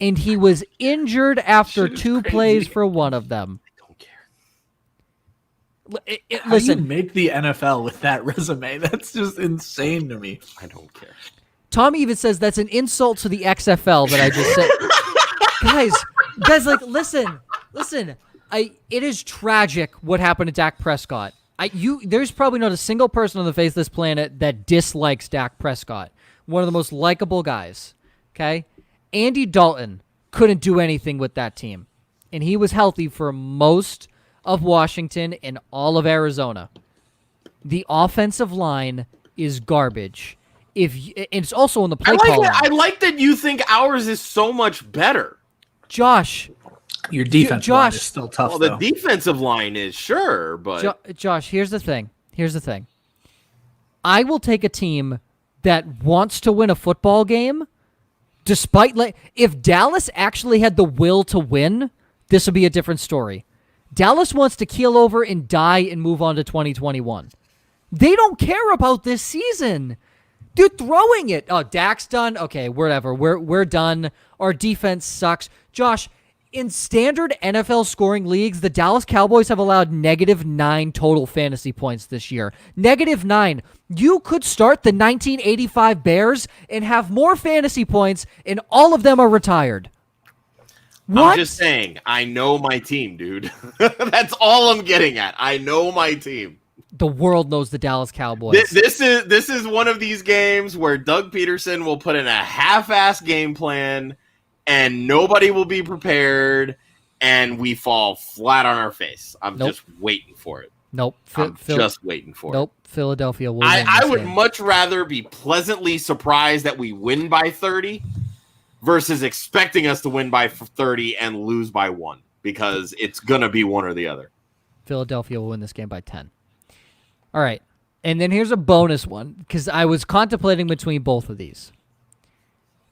and he was injured after 2 plays for one of them. I don't care. How do you make the NFL with that resume? That's just insane to me. I don't care. Tom even says that's an insult to the XFL that I just said. guys, like, listen. It is tragic what happened to Dak Prescott. There's probably not a single person on the face of this planet that dislikes Dak Prescott. One of the most likable guys. Okay, Andy Dalton couldn't do anything with that team, and he was healthy for most of Washington and all of Arizona. The offensive line is garbage. It's also in the play calling. I like that you think ours is so much better. Josh, your defense line is still tough. Well, though. the defensive line is sure, but Josh, here's the thing. I will take a team that wants to win a football game, despite if Dallas actually had the will to win, this would be a different story. Dallas wants to keel over and die and move on to 2021. They don't care about this season. They're throwing it. Oh, Dak's done? Okay, whatever. We're done. Our defense sucks. Josh, in standard NFL scoring leagues, the Dallas Cowboys have allowed -9 total fantasy points this year. -9. You could start the 1985 Bears and have more fantasy points, and all of them are retired. What? I'm just saying, I know my team, dude. That's all I'm getting at. I know my team. The world knows the Dallas Cowboys. This is one of these games where Doug Peterson will put in a half-ass game plan, and nobody will be prepared, and we fall flat on our face. I'm just waiting for it. Nope. Just waiting for it. Nope. Philadelphia will win I this would game. much rather be pleasantly surprised that we win by 30 versus expecting us to win by 30 and lose by 1, because it's going to be one or the other. Philadelphia will win this game by 10. All right. And then here's a bonus one, because I was contemplating between both of these.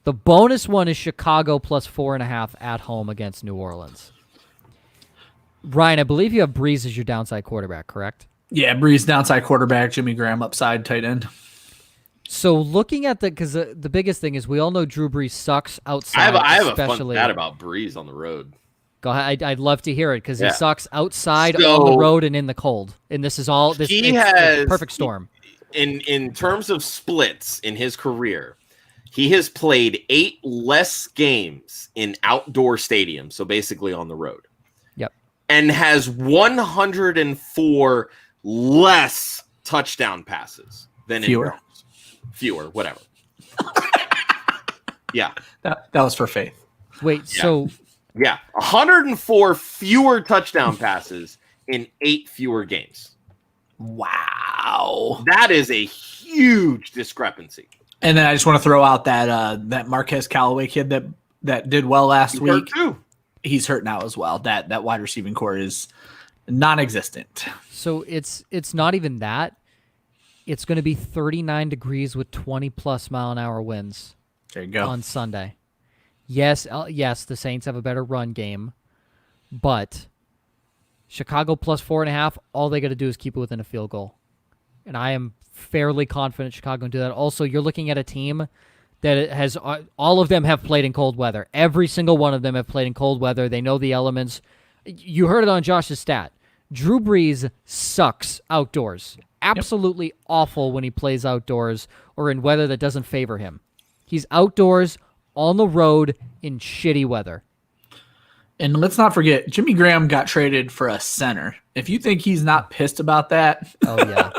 The bonus one is Chicago plus 4.5 at home against New Orleans. Ryan, I believe you have Brees as your downside quarterback, correct? Yeah, Brees downside quarterback, Jimmy Graham upside tight end. So looking at because the biggest thing is we all know Drew Brees sucks outside. I have especially. a fun stat about Brees on the road. Go ahead. I'd love to hear it because Yeah. he sucks outside, on the road, and in the cold. And this is all this. He it's has a perfect storm. In terms of splits in his career, he has played 8 less games in outdoor stadiums, so basically on the road. Yep. And has 104 less touchdown passes than Fewer. Fewer, whatever. Yeah. That was for faith. Wait, Yeah. so 104 fewer touchdown passes in 8 fewer games. Wow. That is a huge discrepancy. And then I just want to throw out that Marquez Callaway kid that did well last He's week. hurt too. He's hurt now as well. That wide receiving core is non-existent. So it's not even that. It's going to be 39 degrees with 20+ mile an hour winds. There you go. On Sunday. Yes, the Saints have a better run game, but Chicago plus 4.5, all they got to do is keep it within a field goal. And I am fairly confident Chicago can do that. Also, you're looking at a team that has all of them have played in cold weather. Every single one of them have played in cold weather. They know the elements. You heard it on Josh's stat. Drew Brees sucks outdoors. Absolutely awful when he plays outdoors or in weather that doesn't favor him. He's outdoors, on the road, in shitty weather. And let's not forget, Jimmy Graham got traded for a center. If you think he's not pissed about that. Oh, yeah.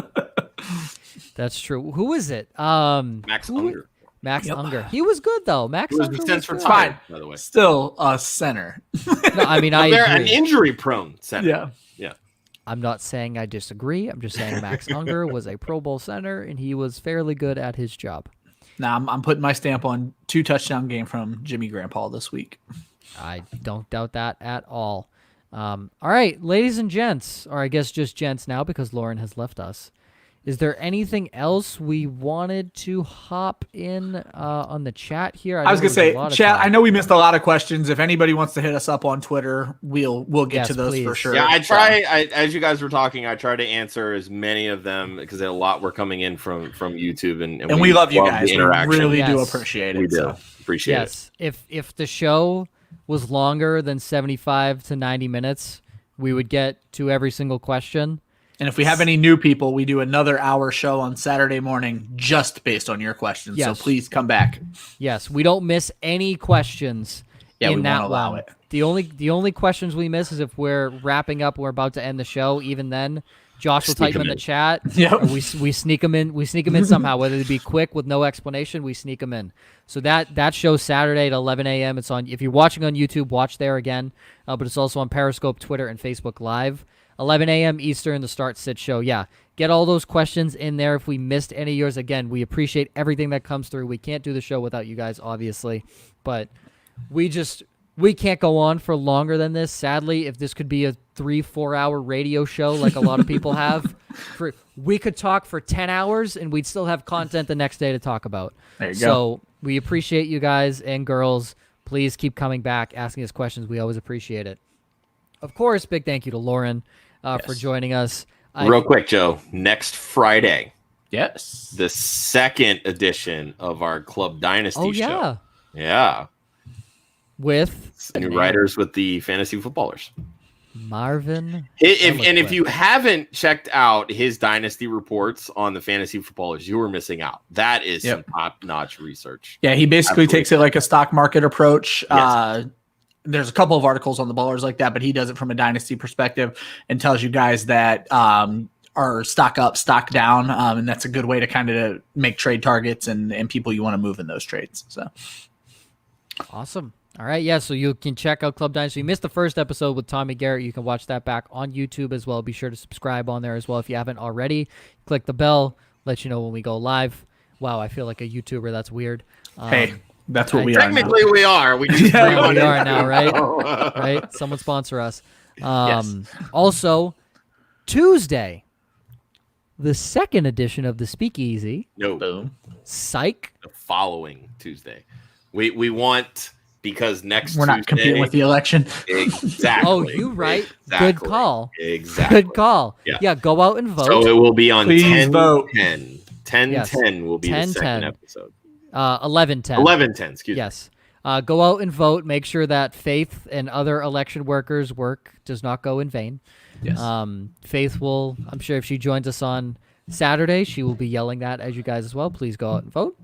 That's true. Who is it? Max Unger. Max Unger. He was good, though. Max Who was Unger the was center good. fine, by the way. Still a center. No, I mean, I They're an agree. injury-prone center. Yeah. I'm not saying I disagree. I'm just saying Max Unger was a Pro Bowl center, and he was fairly good at his job. Now I'm putting my stamp on 2 touchdown game from Jimmy Grandpa this week. I don't doubt that at all. All right, ladies and gents, or I guess just gents now because Lauren has left us. Is there anything else we wanted to hop in on the chat here? I was going to say, chat, I know we missed a lot of questions. If anybody wants to hit us up on Twitter, we'll get to those for sure. Yeah, as you guys were talking, I try to answer as many of them because a lot were coming in from YouTube. And we love you guys. We really do appreciate it. We do. Appreciate it. If the show was longer than 75 to 90 minutes, we would get to every single question. And if we have any new people, we do another hour show on Saturday morning just based on your questions. Yes. So please come back. Yes, we don't miss any questions in that allow one. it. The only questions we miss is if we're wrapping up, we're about to end the show. Even then, Josh will type them in the chat. Yep. Or we sneak them in. We sneak them in somehow, whether it be quick with no explanation. We sneak them in. So that show's Saturday at 11 a.m. It's on. If you're watching on YouTube, watch there again. But it's also on Periscope, Twitter, and Facebook Live. 11 a.m. Eastern, the Start Sit Show. Yeah, get all those questions in there. If we missed any of yours, again, we appreciate everything that comes through. We can't do the show without you guys, obviously, but we can't go on for longer than this. Sadly, if this could be a 3-4 hour radio show like a lot of people have, we could talk for 10 hours and we'd still have content the next day to talk about. There you go. So we appreciate you guys and girls. Please keep coming back, asking us questions. We always appreciate it. Of course, big thank you to Lauren for joining us. Real quick, Joe. Next Friday. Yes. The second edition of our Club Dynasty show. Yeah. Yeah. With new writers with the fantasy footballers. Marvin. If you haven't checked out his dynasty reports on the fantasy footballers, you were missing out. That is some top-notch research. Yeah, he basically takes it like a stock market approach. Yes. There's a couple of articles on the ballers like that, but he does it from a dynasty perspective and tells you guys that are stock up, stock down, and that's a good way to kind of make trade targets and people you want to move in those trades. So awesome. All right, yeah, so you can check out Club Dynasty. You missed the first episode with Tommy Garrett. You can watch that back on YouTube as well. Be sure to subscribe on there as well if you haven't already. Click the bell, let you know when we go live. Wow, I feel like a YouTuber. That's weird. Hey. That's what we are. Technically, we are. We just we are now, right? Right? Someone sponsor us. Also, Tuesday, the second edition of the Speakeasy. No. Boom. Psych. The following Tuesday. We want, because next we're not Tuesday, competing with the election. Exactly. Oh, you right. Exactly. Good call. Exactly. Good call. Yeah, go out and vote. So it will be on 10-10. Vote. 10-10 will be the second episode. 11-10. 11-10, excuse me. Yes. Go out and vote. Make sure that Faith and other election workers' work does not go in vain. Yes. Faith will, I'm sure if she joins us on Saturday, she will be yelling that as you guys as well. Please go out and vote.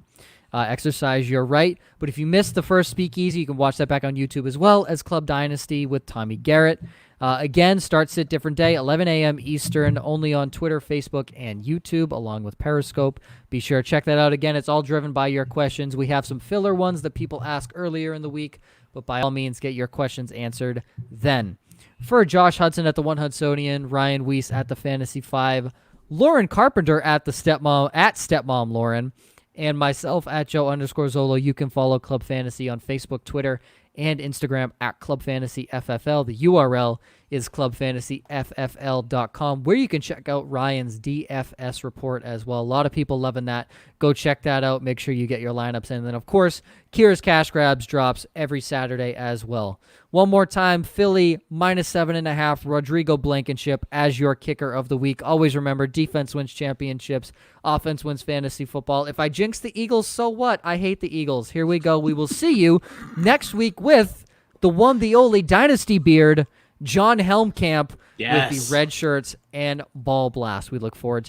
Exercise your right. But if you missed the first Speakeasy, you can watch that back on YouTube as well as Club Dynasty with Tommy Garrett. Again, start sit different day, 11 a.m. Eastern, only on Twitter, Facebook, and YouTube, along with Periscope. Be sure to check that out. Again, it's all driven by your questions. We have some filler ones that people ask earlier in the week, but by all means, get your questions answered then. For Josh Hudson at the One Hudsonian, Ryan Weiss at the Fantasy 5, Lauren Carpenter at the StepMom Lauren, and myself at Joe_Zolo. You can follow Club Fantasy on Facebook, Twitter, and Instagram at Club Fantasy FFL. The URL is clubfantasyffl.com, where you can check out Ryan's DFS report as well. A lot of people loving that. Go check that out. Make sure you get your lineups in. And then, of course, Kira's Cash Grabs drops every Saturday as well. One more time, Philly -7.5, Rodrigo Blankenship as your kicker of the week. Always remember, defense wins championships, offense wins fantasy football. If I jinx the Eagles, so what? I hate the Eagles. Here we go. We will see you next week with the one, the only Dynasty Beard, John Helmkamp, with the red shirts and ball blast. We look forward to